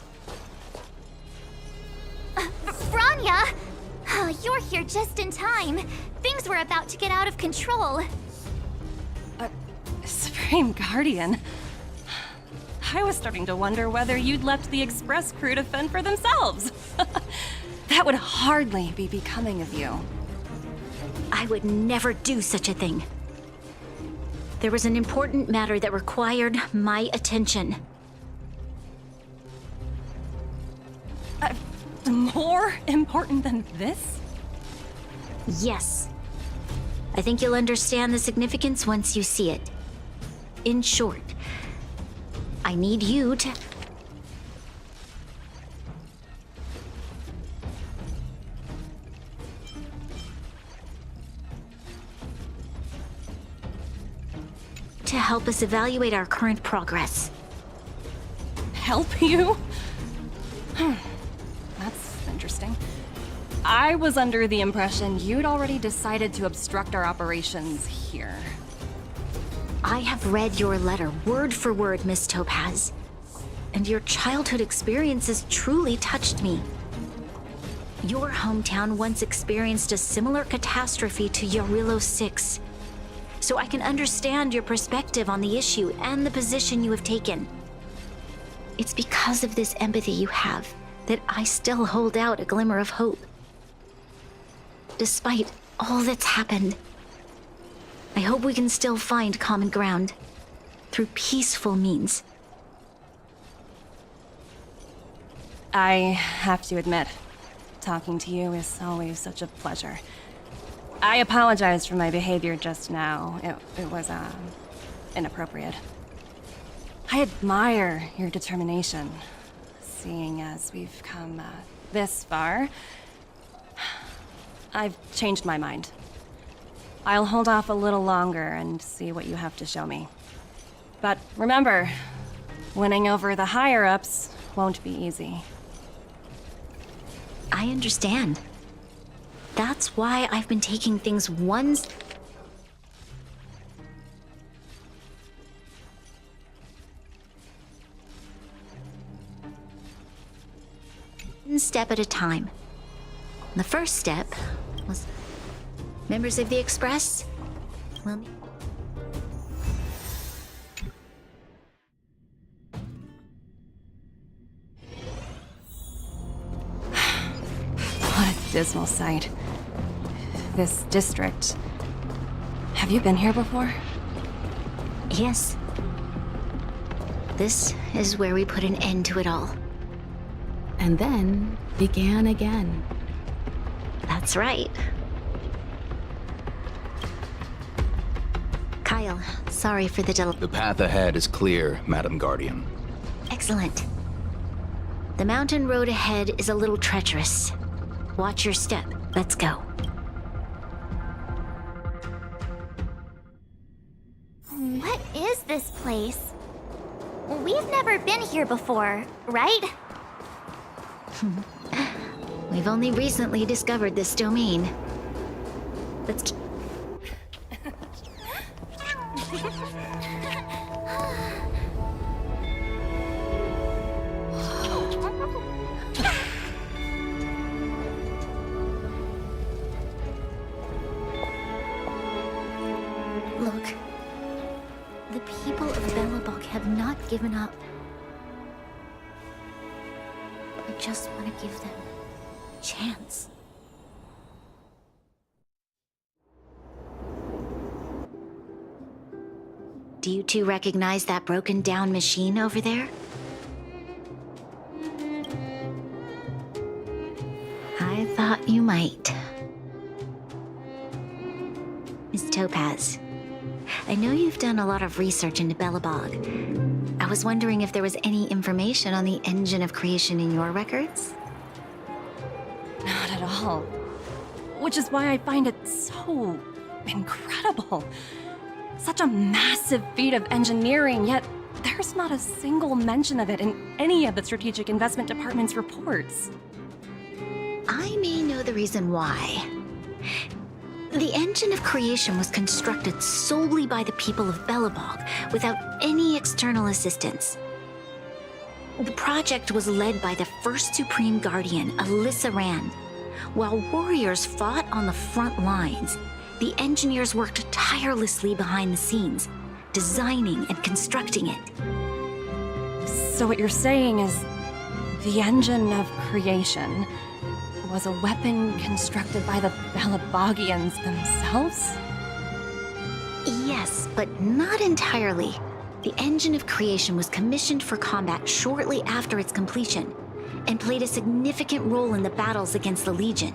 Franya! Oh, you're here just in time. Things were about to get out of control. Supreme Guardian. I was starting to wonder whether you'd left the Express crew to fend for themselves. That would hardly be becoming of you. I would never do such a thing. There was an important matter that required my attention. More important than this? Yes. I think you'll understand the significance once you see it. In short, I need you to... to help us evaluate our current progress. Help you? That's interesting. I was under the impression you'd already decided to obstruct our operations here. I have read your letter word for word, Miss Topaz. And your childhood experiences truly touched me. Your hometown once experienced a similar catastrophe to Yarilo 6. So I can understand your perspective on the issue and the position you have taken. It's because of this empathy you have that I still hold out a glimmer of hope. Despite all that's happened, I hope we can still find common ground through peaceful means. I have to admit, talking to you is always such a pleasure. I apologize for my behavior just now. It was, inappropriate. I admire your determination, seeing as we've come, this far. I've changed my mind. I'll hold off a little longer and see what you have to show me. But remember, winning over the higher-ups won't be easy. I understand. That's why I've been taking things one one step at a time. The first step was members of the Express. Well, What a dismal sight. This district. Have you been here before? yes. This is where we put an end to it all. And then began again. That's right. Kyle, sorry for the delay. The path ahead is clear, Madam Guardian. Excellent. The mountain road ahead is a little treacherous. Watch your step. Let's go. What is this place? We've never been here before, right? We've only recently discovered this domain. Let's Look. The people of Belobog have not given up. I just want to give them a chance. Do you two recognize that broken down machine over there? I thought you might. Miss Topaz, I know you've done a lot of research into Belobog. I was wondering if there was any information on the engine of creation in your records? Not at all. Which is why I find it so incredible. Such a massive feat of engineering, yet there's not a single mention of it in any of the Strategic Investment Department's reports. I may know the reason why. The engine of creation was constructed solely by the people of Belobog, without any external assistance. The project was led by the first Supreme Guardian, Alyssa Rand. While warriors fought on the front lines, the engineers worked tirelessly behind the scenes, designing and constructing it. So what you're saying is the engine of creation was a weapon constructed by the Belabogians themselves? Yes, but not entirely. The engine of creation was commissioned for combat shortly after its completion, and played a significant role in the battles against the Legion.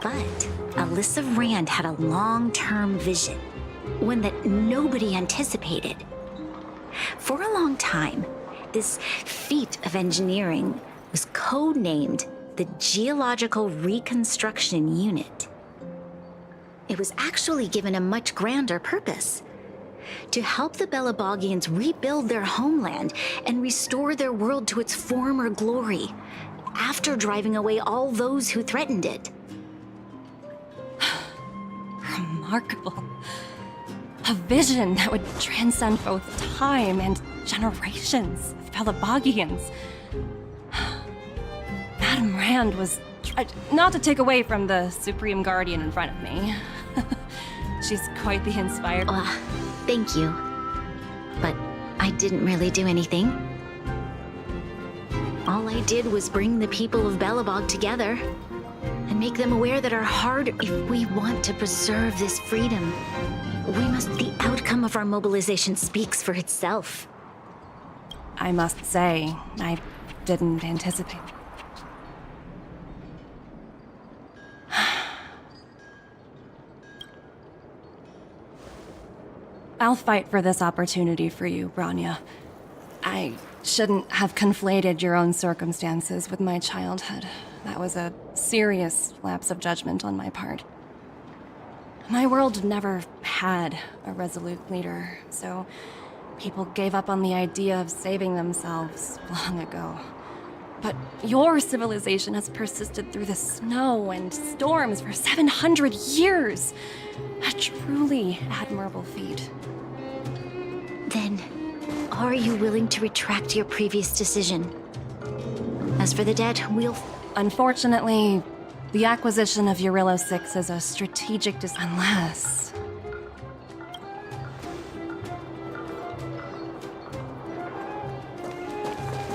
But Alyssa Rand had a long-term vision, one that nobody anticipated. For a long time, this feat of engineering was codenamed the Geological Reconstruction Unit. It was actually given a much grander purpose: to help the Belabogians rebuild their homeland and restore their world to its former glory, after driving away all those who threatened it. Remarkable. A vision that would transcend both time and generations of Belabogians. Madame Rand was... not to take away from the Supreme Guardian in front of me. She's quite the inspired... Thank you. But I didn't really do anything. All I did was bring the people of Belobog together and make them aware that our if we want to preserve this freedom, the outcome of our mobilization speaks for itself. I must say, I didn't anticipate. I'll fight for this opportunity for you, Branya. I shouldn't have conflated your own circumstances with my childhood. That was a serious lapse of judgment on my part. My world never had a resolute leader, so people gave up on the idea of saving themselves long ago. But your civilization has persisted through the snow and storms for 700 years. A truly admirable feat. Then, are you willing to retract your previous decision? As for the debt, we'll... Unfortunately, the acquisition of Urilla 6 is a strategic unless...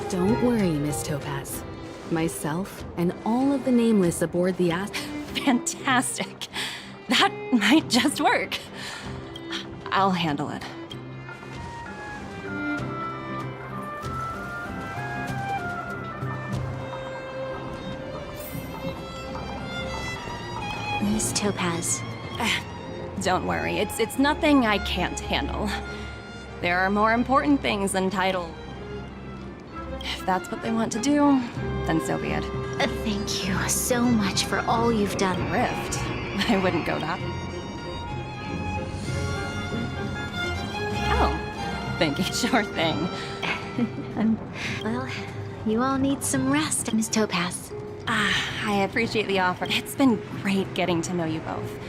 Don't worry, Miss Topaz. Myself and all of the Nameless aboard the Fantastic. That might just work. I'll handle it. Miss Topaz. Don't worry, it's nothing I can't handle. There are more important things than title. If that's what they want to do, then so be it. Thank you so much for all you've done. Rift? I wouldn't go that. Oh, thank you. Sure thing. Well, you all need some rest, Miss Topaz. I appreciate the offer. It's been great getting to know you both.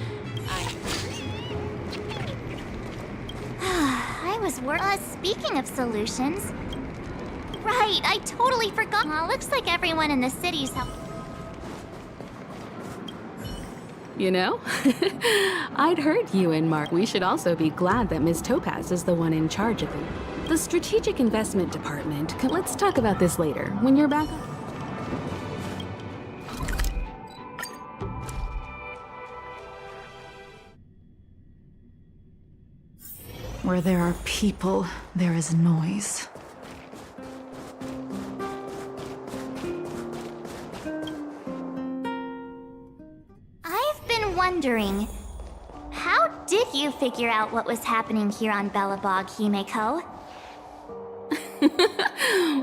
I was speaking of solutions... Right, I totally forgot. Looks like everyone in the city's... You know? I'd heard you and Mark. We should also be glad that Miss Topaz is the one in charge of it. The Strategic Investment Department. Let's talk about this later, when you're back. Where there are people, there is noise. I've been wondering, how did you figure out what was happening here on Belobog, Himeko?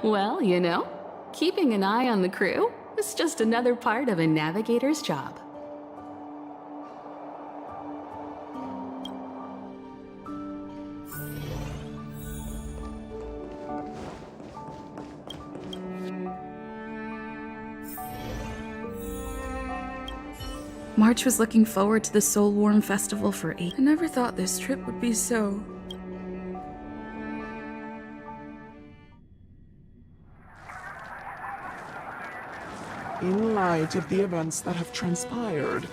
Well, you know, keeping an eye on the crew is just another part of a navigator's job. March was looking forward to the Soul Warm Festival for 8. I never thought this trip would be so... In light of the events that have transpired,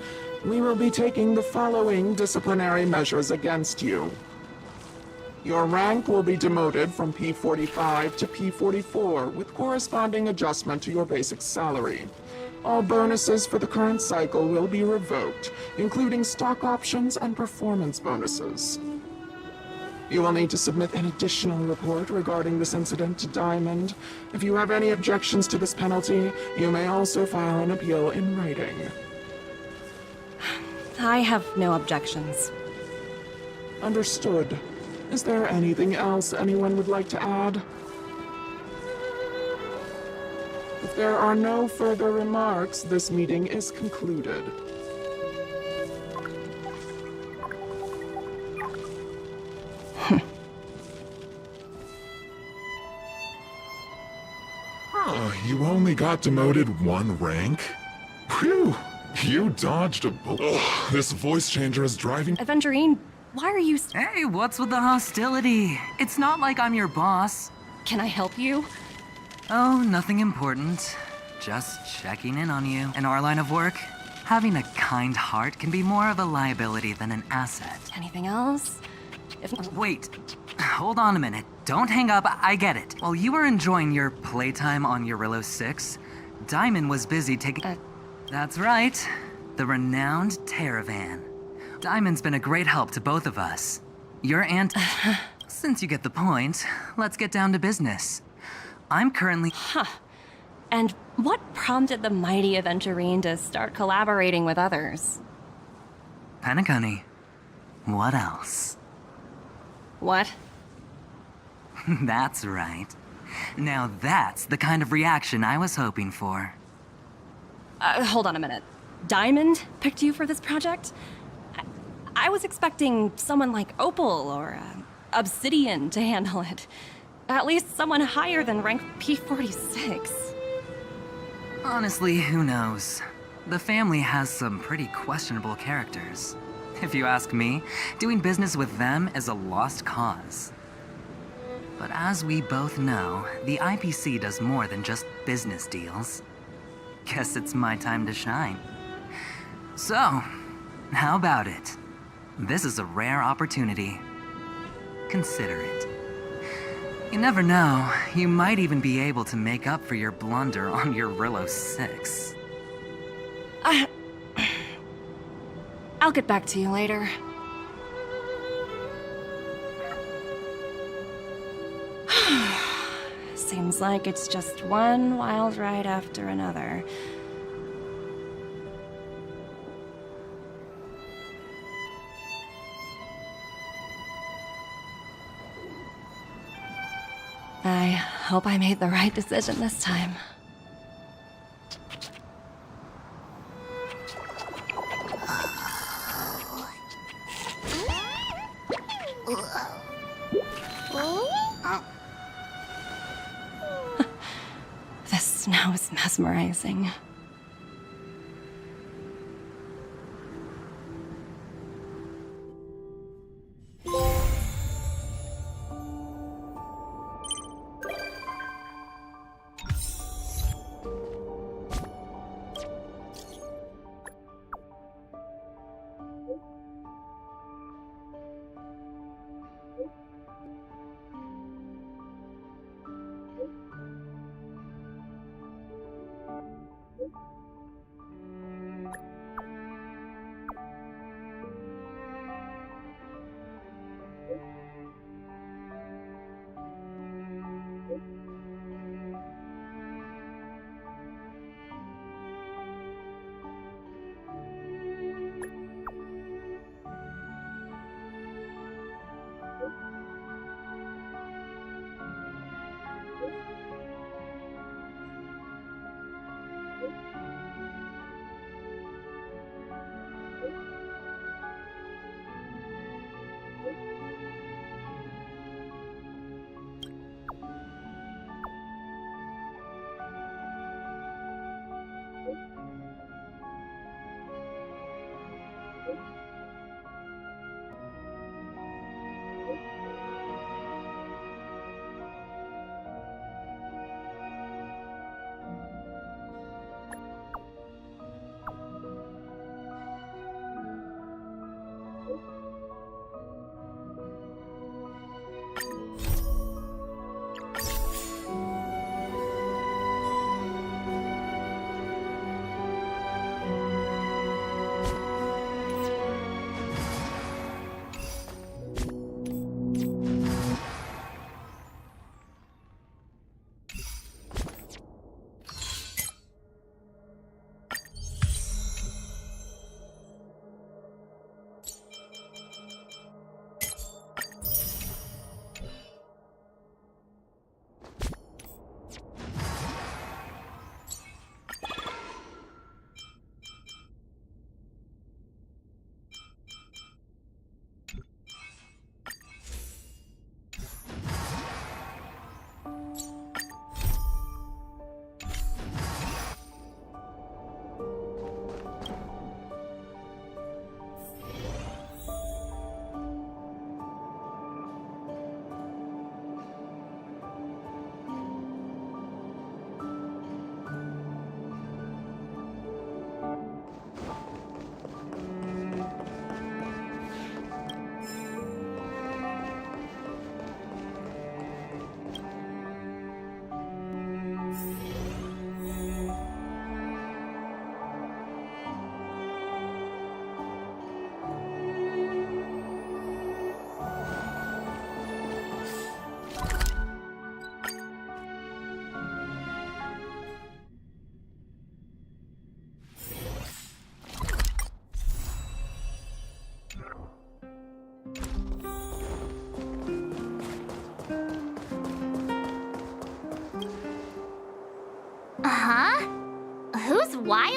we will be taking the following disciplinary measures against you. Your rank will be demoted from P45 to P44 with corresponding adjustment to your basic salary. All bonuses for the current cycle will be revoked, including stock options and performance bonuses. You will need to submit an additional report regarding this incident to Diamond. If you have any objections to this penalty, you may also file an appeal in writing. I have no objections. Understood. Is there anything else anyone would like to add? If there are no further remarks, this meeting is concluded. You only got demoted one rank? Phew! You dodged a bullet. Ugh, this voice changer is driving. Aventurine, why are you... Hey, what's with the hostility? It's not like I'm your boss. Can I help you? Oh, nothing important. Just checking in on you. In our line of work, having a kind heart can be more of a liability than an asset. Anything else? If not... Wait, hold on a minute. Don't hang up, I get it. While you were enjoying your playtime on Eurillo 6, Diamond was busy taking... That's right, the renowned Terravan. Diamond's been a great help to both of us. Your aunt... Since you get the point, let's get down to business. I'm currently... Huh. And what prompted the mighty Aventurine to start collaborating with others? Penacony. What else? What? That's right. Now that's the kind of reaction I was hoping for. Hold on a minute. Diamond picked you for this project? I was expecting someone like Opal or Obsidian to handle it. At least someone higher than rank P46. Honestly, who knows? The family has some pretty questionable characters. If you ask me, doing business with them is a lost cause. But as we both know, the IPC does more than just business deals. Guess it's my time to shine. So, how about it? This is a rare opportunity. Consider it. You never know, you might even be able to make up for your blunder on Eurillo 6. I'll get back to you later. Seems like it's just one wild ride after another. I hope I made the right decision this time. The snow is mesmerizing.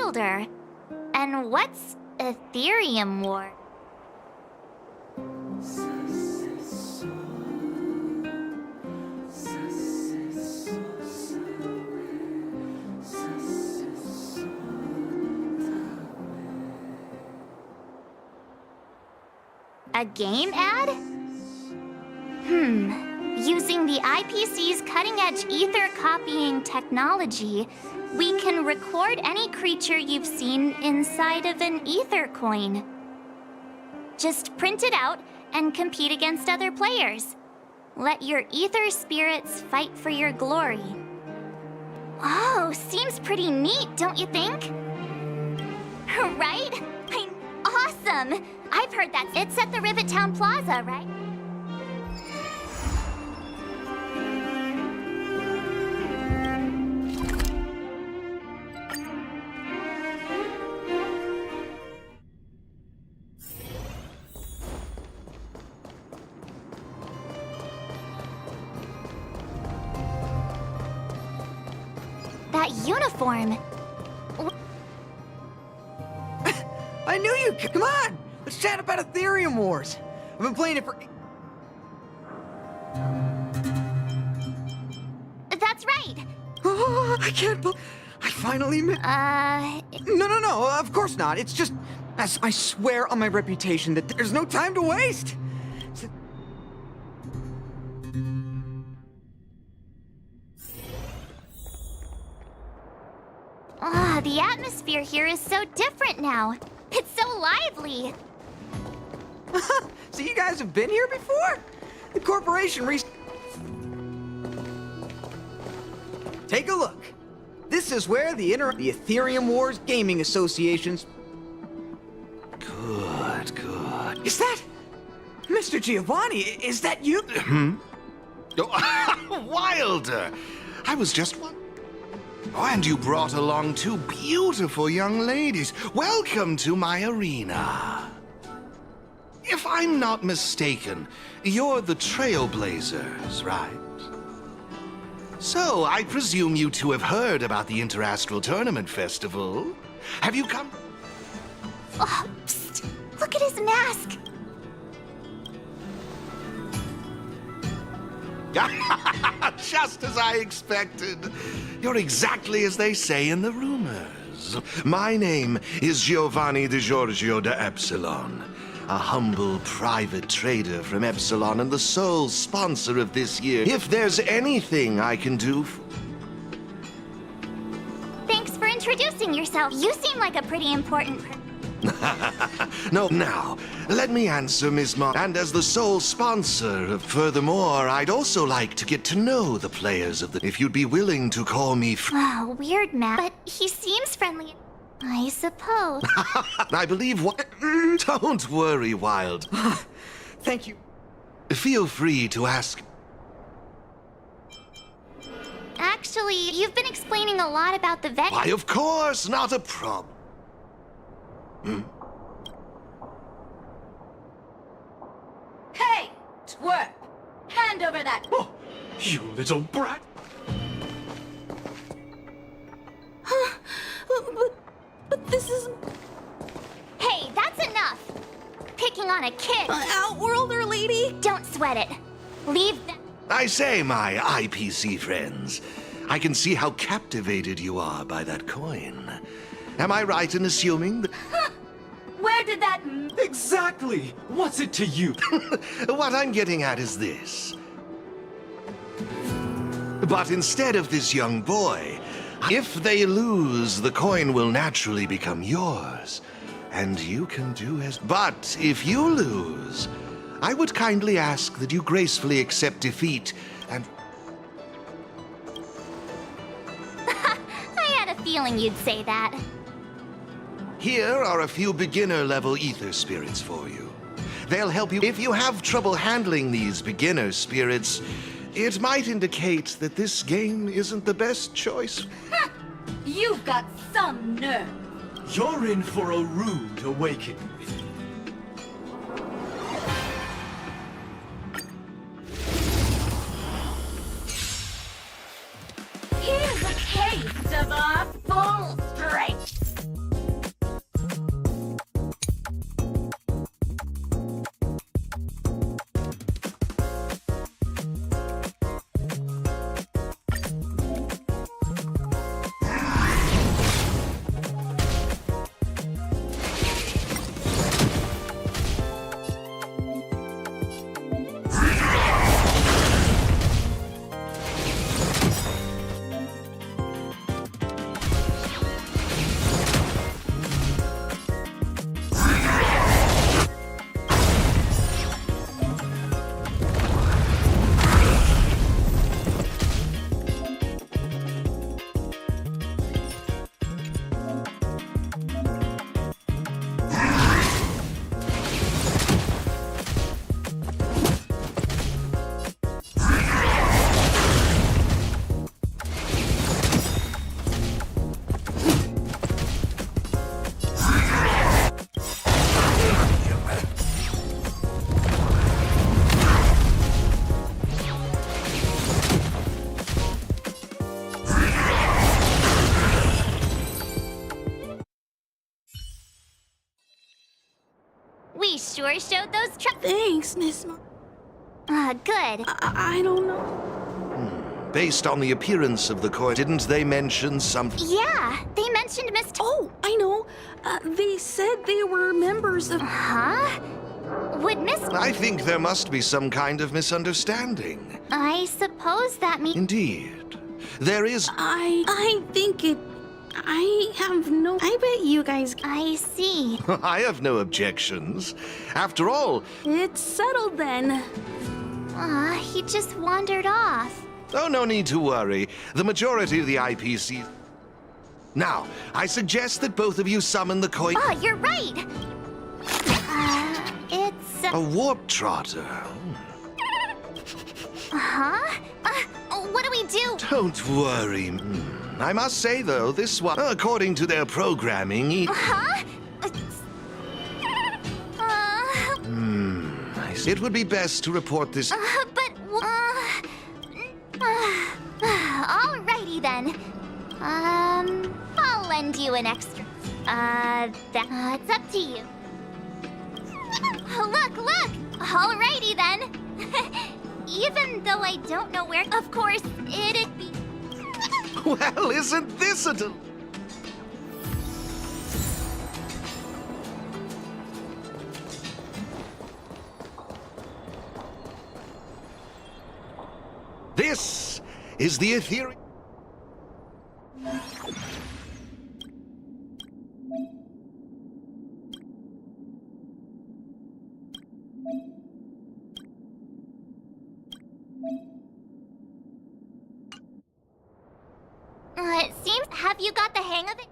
wilder. And what's Ethereum War? A game ad? Using the IPC's cutting-edge ether copying technology, we can record any creature you've seen inside of an ether coin. Just print it out and compete against other players. Let your ether spirits fight for your glory. Oh, seems pretty neat, don't you think? Right? Awesome! I've heard that. It's at the Rivet Town Plaza, right? That uniform! I knew you could. Come on! Let's chat about Ethereum Wars. I've been playing it for... That's right! Oh, I can't believe... I finally met... No, of course not. It's just... I swear on my reputation that there's no time to waste! The atmosphere here is so different now. It's so lively. So you guys have been here before? The corporation Take a look. This is where the Ethereum Wars Gaming Association's... Good. Is that... Mr. Giovanni, is that you? Wilder! I was just one. Oh, and you brought along two beautiful young ladies. Welcome to my arena. If I'm not mistaken, you're the Trailblazers, right? So, I presume you two have heard about the Interastral Tournament Festival. Have you come? Oh, psst! Look at his mask! Just as I expected. You're exactly as they say in the rumors. My name is Giovanni Di Giorgio de Epsilon, a humble private trader from Epsilon and the sole sponsor of this year. If there's anything I can do for... Thanks for introducing yourself. You seem like a pretty important person. No, now, let me answer, Ms. Ma. And as the sole sponsor, furthermore, I'd also like to get to know the players of the... If you'd be willing to call me... Oh, weird, Matt. But he seems friendly. I suppose. I believe what... Don't worry, Wild. Thank you. Feel free to ask... Actually, you've been explaining a lot about the vet... Why, of course, not a problem. Hey, twerp! Hand over that... Oh, you little brat! But this is... Hey, that's enough! Picking on a kid! Outworlder lady! Don't sweat it. Leave that... I say, my IPC friends, I can see how captivated you are by that coin. Am I right in assuming that... Where did that... Exactly! What's it to you? What I'm getting at is this. But instead of this young boy, if they lose, the coin will naturally become yours. And you can do as... But if you lose, I would kindly ask that you gracefully accept defeat and... I had a feeling you'd say that. Here are a few beginner-level ether spirits for you. They'll help you. If you have trouble handling these beginner spirits, it might indicate that this game isn't the best choice. You've got some nerve. You're in for a rude awakening. Here's a taste of our full strength. We sure showed those Thanks, Miss good. I don't know. Based on the appearance of the court, didn't they mention something? Yeah, they mentioned Miss... Oh, I know. They said they were members of... Huh? Would Miss... I think there must be some kind of misunderstanding. I suppose that means... Indeed. There is... I think it... I have no... I bet you guys... I see. I have no objections. After all... It's settled then. He just wandered off. Oh, no need to worry. The majority of the IPC... Now, I suggest that both of you summon the koi... You're right! It's... A warp trotter. Huh? What do we do? Don't worry. I must say, though, this one, according to their programming... Huh? I see. It would be best to report this... Alrighty then. I'll lend you an extra. It's up to you. Look! Alrighty then. Even though I don't know where, of course, it'd be... Well, isn't this a... This is the ethereal... It seems... Have you got the hang of it?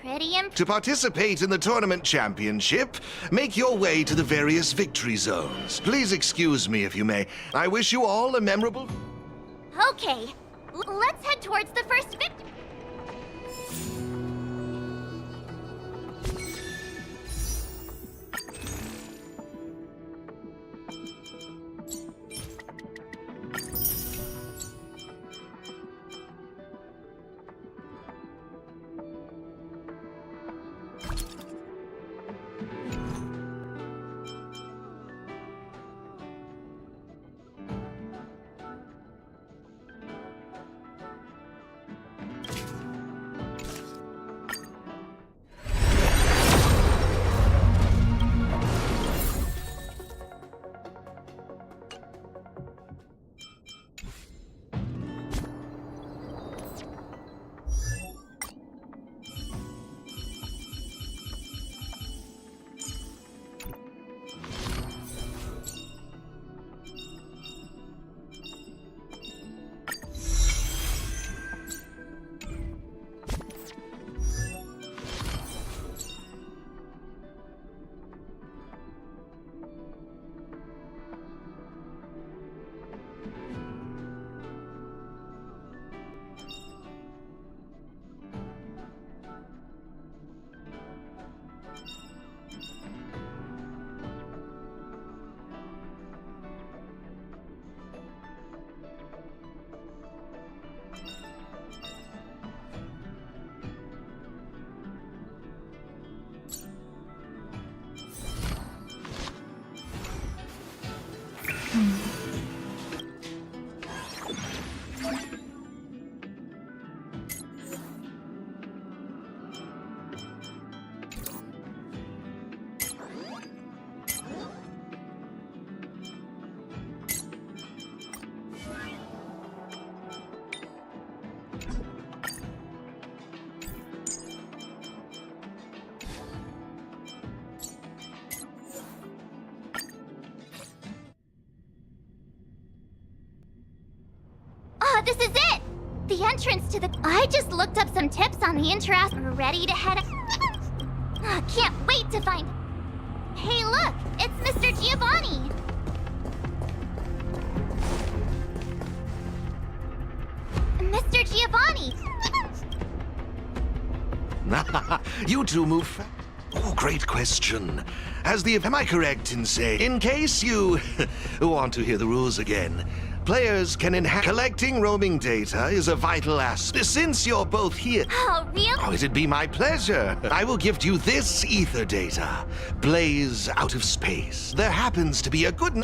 Pretty To participate in the tournament championship, make your way to the various victory zones. Please excuse me if you may. I wish you all a memorable... Okay. Let's head towards the first victory. This is it! The entrance to the... I just looked up some tips on the Interast. Ready to head... Can't wait to find... Hey, look! It's Mr. Giovanni! Mr. Giovanni! You two move fast. Oh, great question. Am I correct in saying, in case you want to hear the rules again, Players can enhance. Collecting roaming data is a vital aspect. Since you're both here. Oh, really? Oh, it'd be my pleasure. I will gift you this ether data. Blaze out of space. There happens to be a good.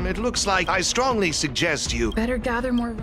It looks like I strongly suggest you. Better gather more.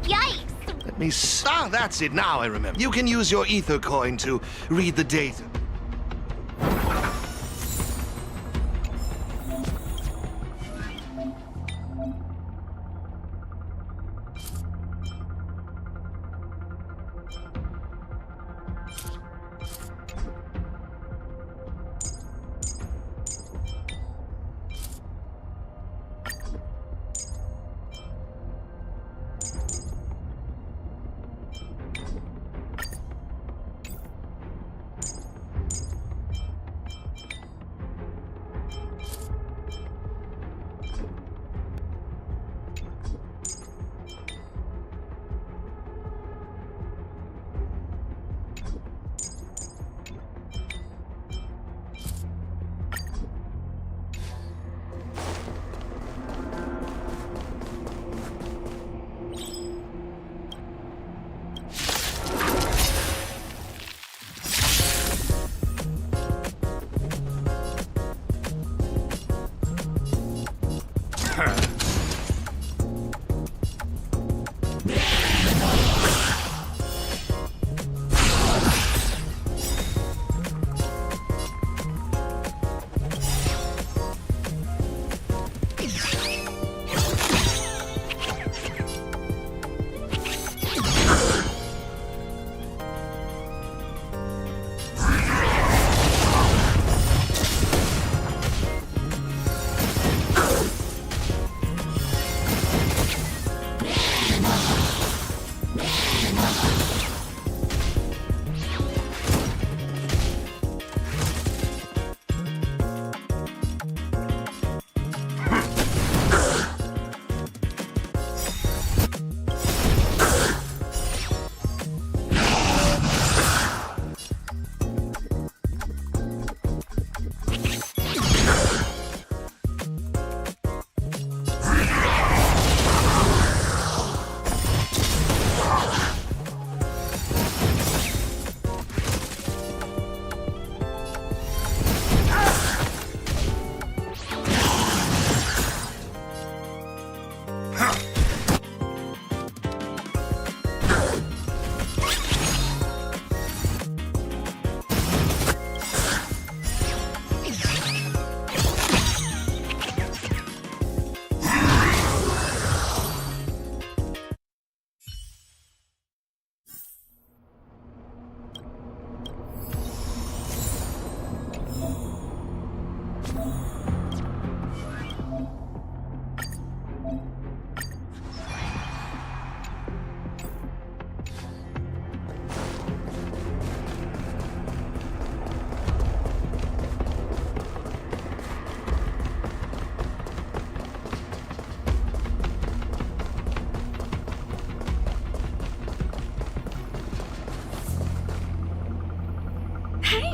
Yikes! Let me. That's it. Now I remember. You can use your ether coin to read the data.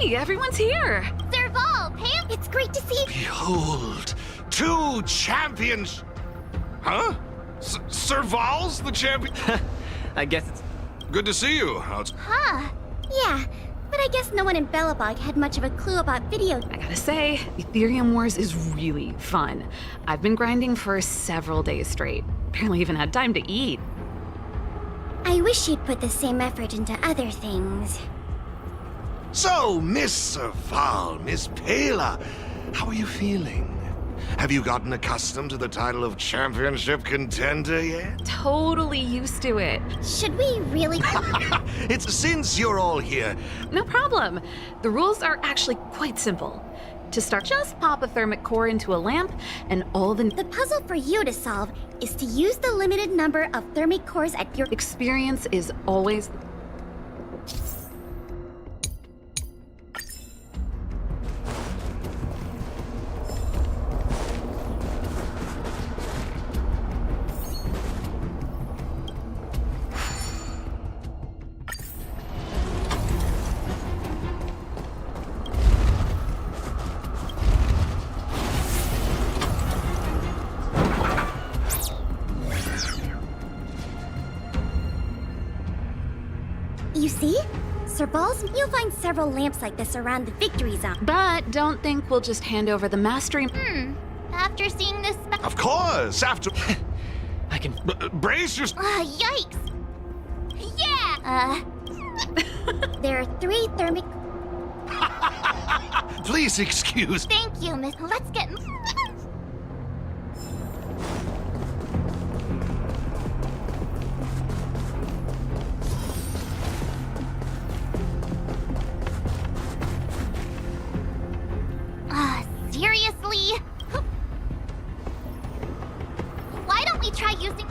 Hey, everyone's here! Serval, Pam, it's great to see you. Behold, 2 champions. Huh? Serval's the champion? I guess it's good to see you. Huh. Yeah, but I guess no one in Belobog had much of a clue about video. I gotta say, Ethereum Wars is really fun. I've been grinding for several days straight. Barely even had time to eat. I wish you'd put the same effort into other things. So, Miss Serval, Miss Pela, how are you feeling? Have you gotten accustomed to the title of championship contender yet? Totally used to it. Should we really? It's since you're all here. No problem. The rules are actually quite simple. To start, just pop a thermic core into a lamp, and all the puzzle for you to solve is to use the limited number of thermic cores at your experience is always. You see? Serval's, you'll find several lamps like this around the victory zone. But don't think we'll just hand over the mastery. After seeing this Of course, after... I can... brace your... Yikes! Yeah! There are 3 thermic... Please excuse... Thank you, Miss. Let's get... Seriously? Why don't we try using...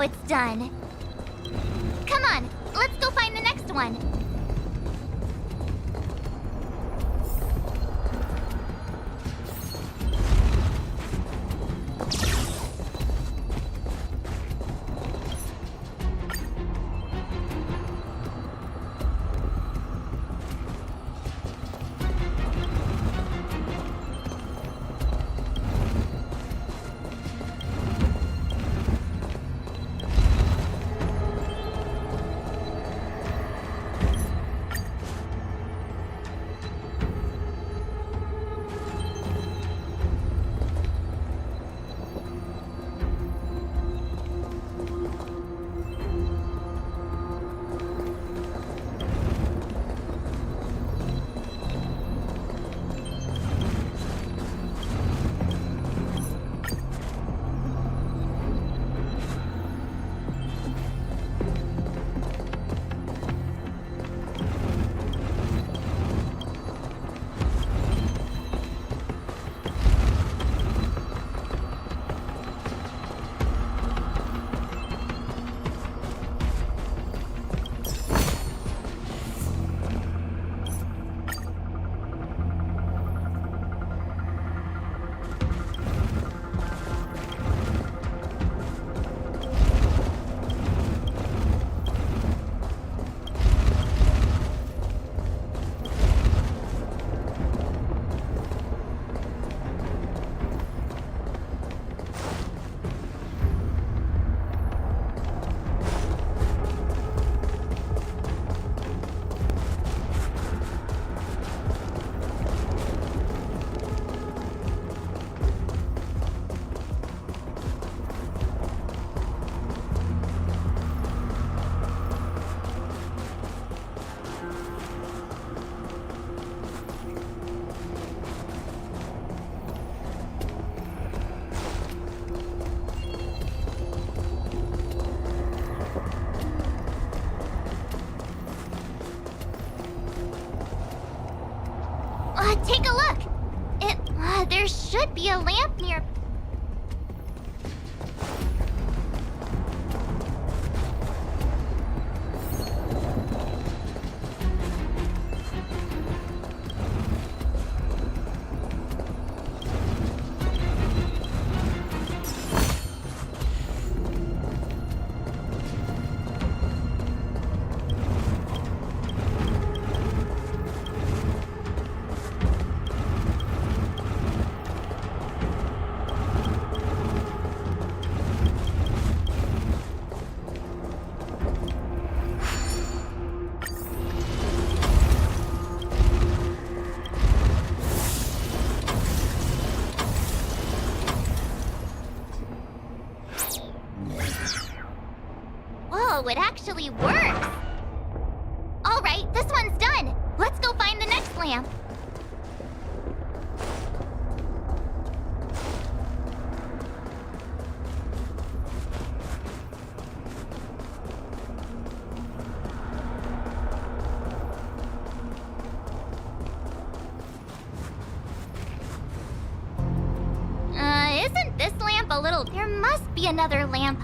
now it's done. Come on, let's go find the next one. Take a look! There should be a lamp near... Whoa, it actually works! Alright, this one's done! Let's go find the next lamp! Isn't this lamp a little... There must be another lamp.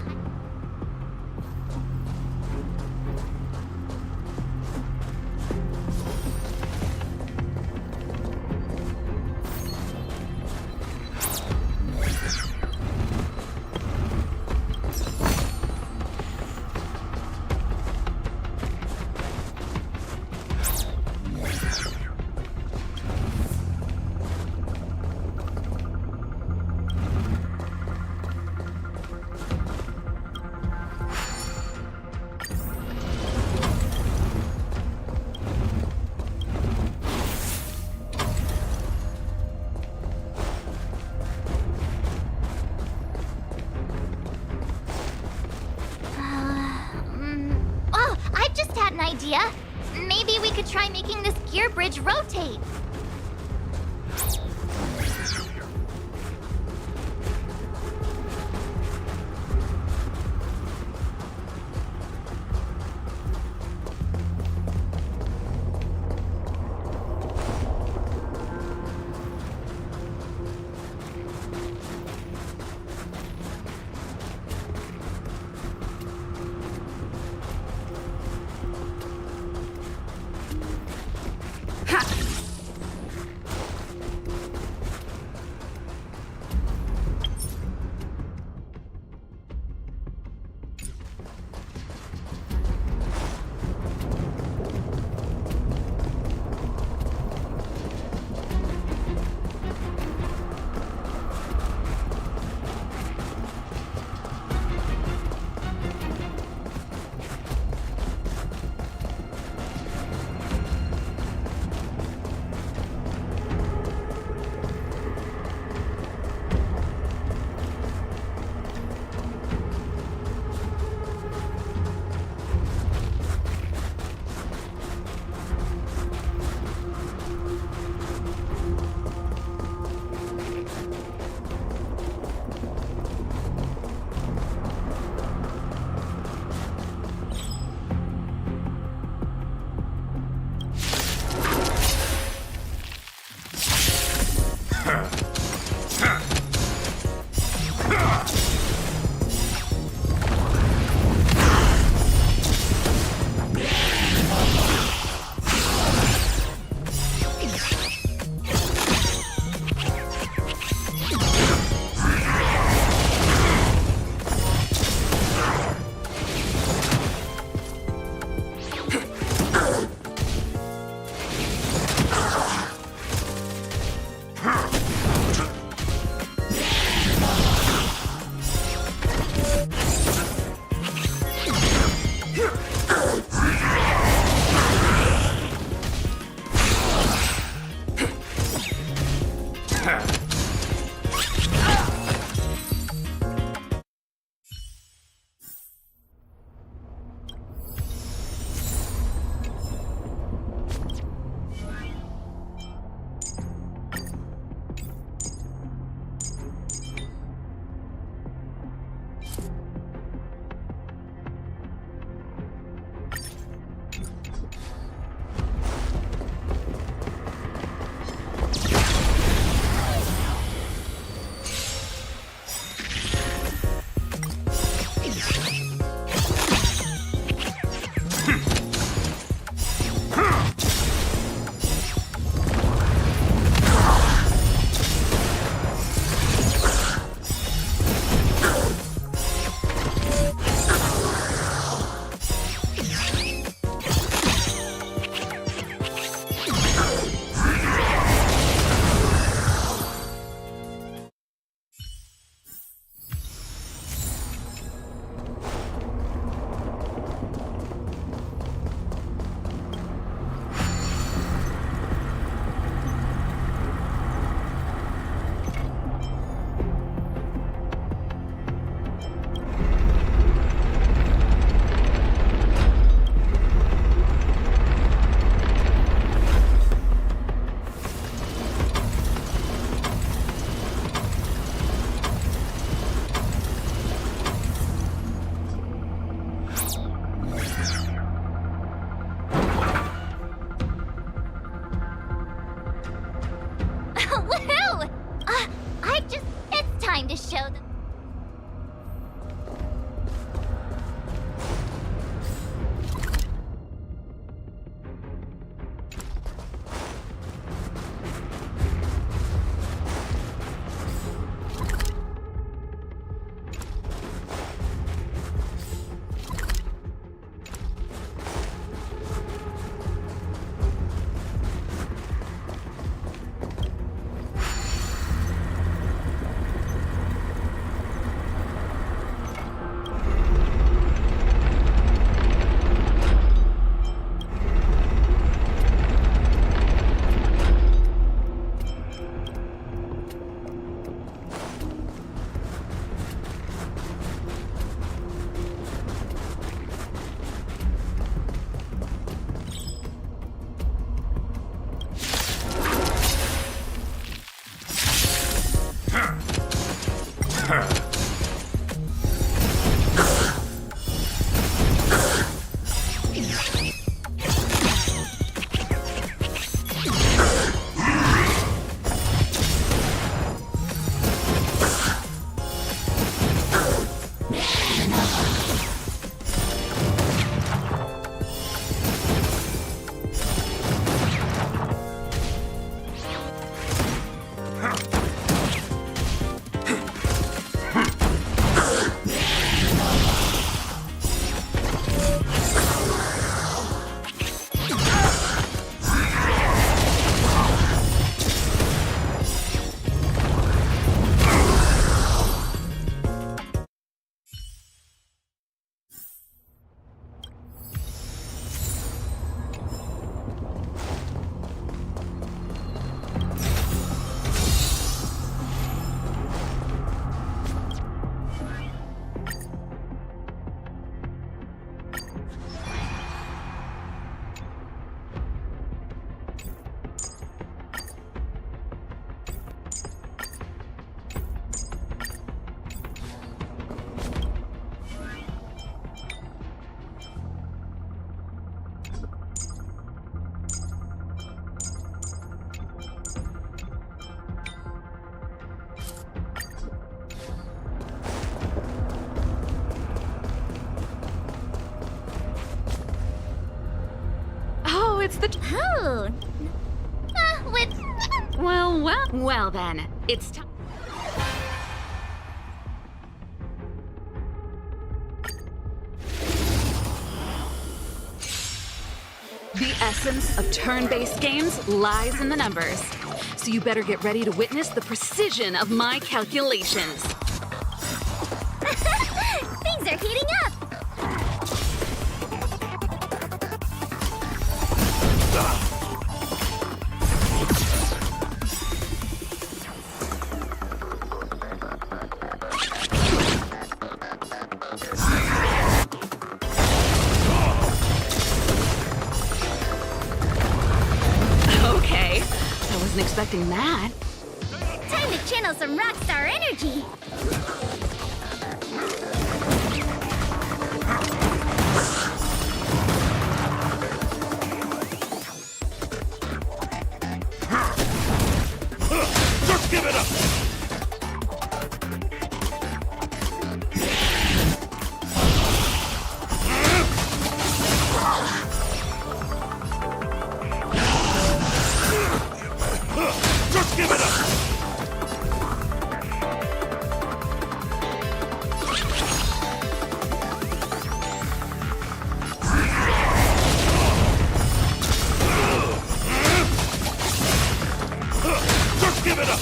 Idea. Maybe we could try making this gear bridge rotate. To show them. it's the... Oh. With... Well then. It's time... The essence of turn-based games lies in the numbers. So you better get ready to witness the precision of my calculations. Things are heating up! Okay, I wasn't expecting that. Time to channel some rockstar energy! Just give it up! Just give it up! Just give it up!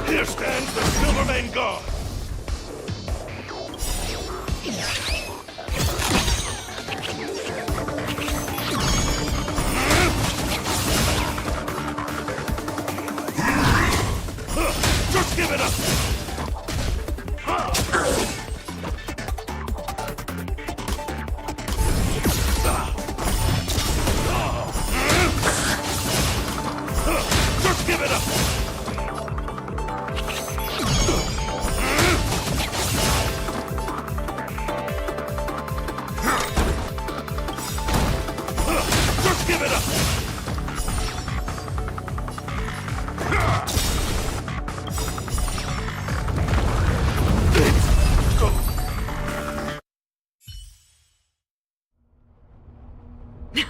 Here stands the Silvermane Guard! Just give it up! Just give it up! Just give it up!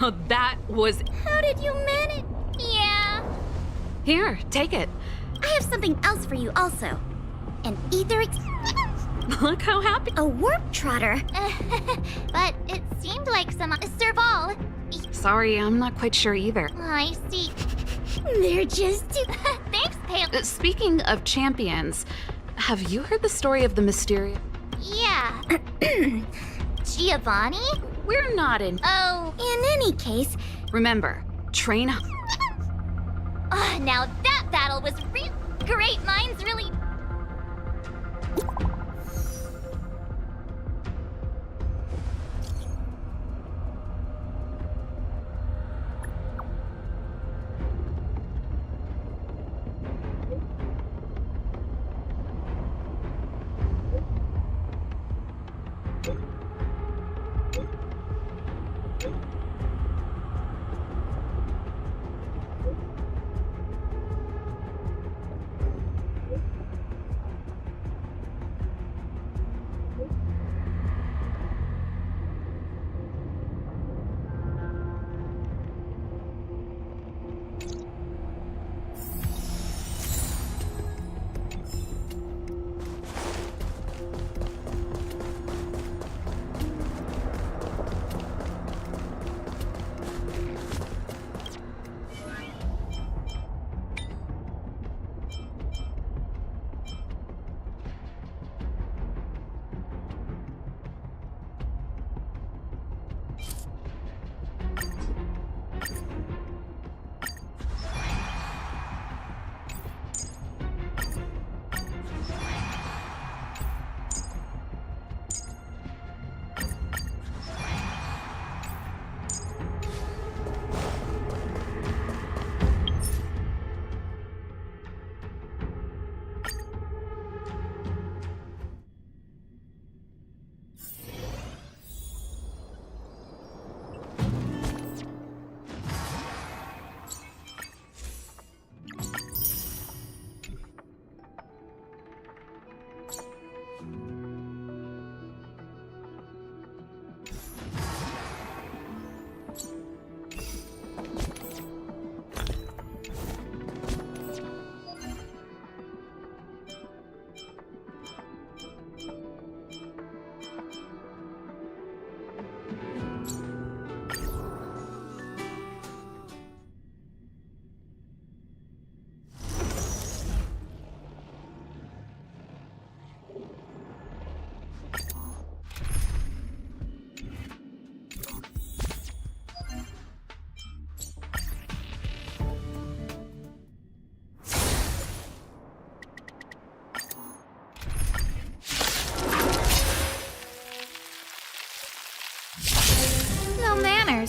Now that was... How did you manage? Yeah. Here, take it. I have something else for you also. An ether Look how happy... A warp trotter. But it seemed like some... Serval. Sorry, I'm not quite sure either. I see. They're just too... Thanks, Pale. Speaking of champions, have you heard the story of the mysterious... Yeah. Giovanni? We're not in... Oh, in any case... Remember, train... Now that battle was great minds really...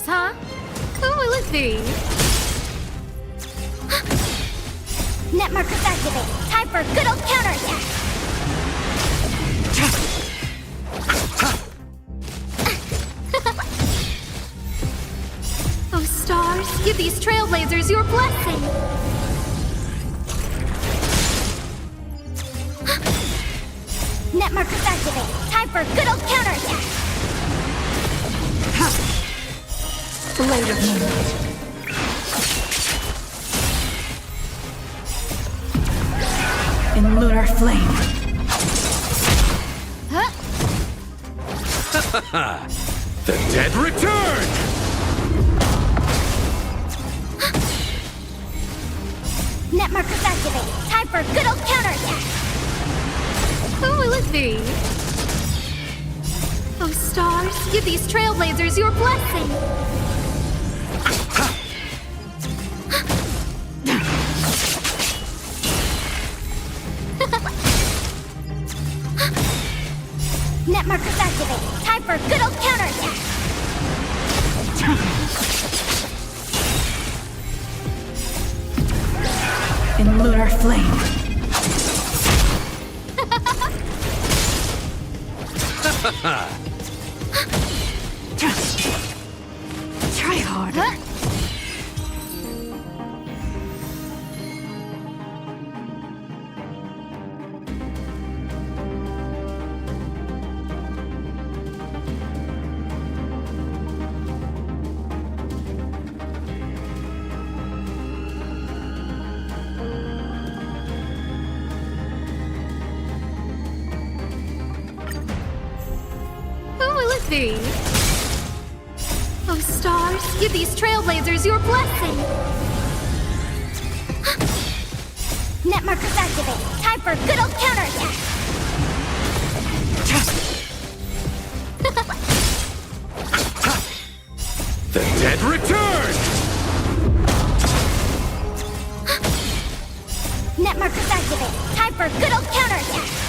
this, huh? Who will it be? Net markers activate. Time for a good old counterattack. Oh, stars, give these trailblazers your blessing. Net markers activate. Time for a good old counterattack. Blade of Moonlight. In lunar flame. The dead return! Net markers activate. Time for a good old counterattack. Who will it be? Oh, stars, give these trailblazers your blessing. Net markers activate. Time for a good old counterattack. In lunar flame. Try harder. Be. Oh, stars, give these trailblazers your blessing. Net markers activate. Time for a good old counterattack. The dead return! Net markers activate. Time for a good old counterattack.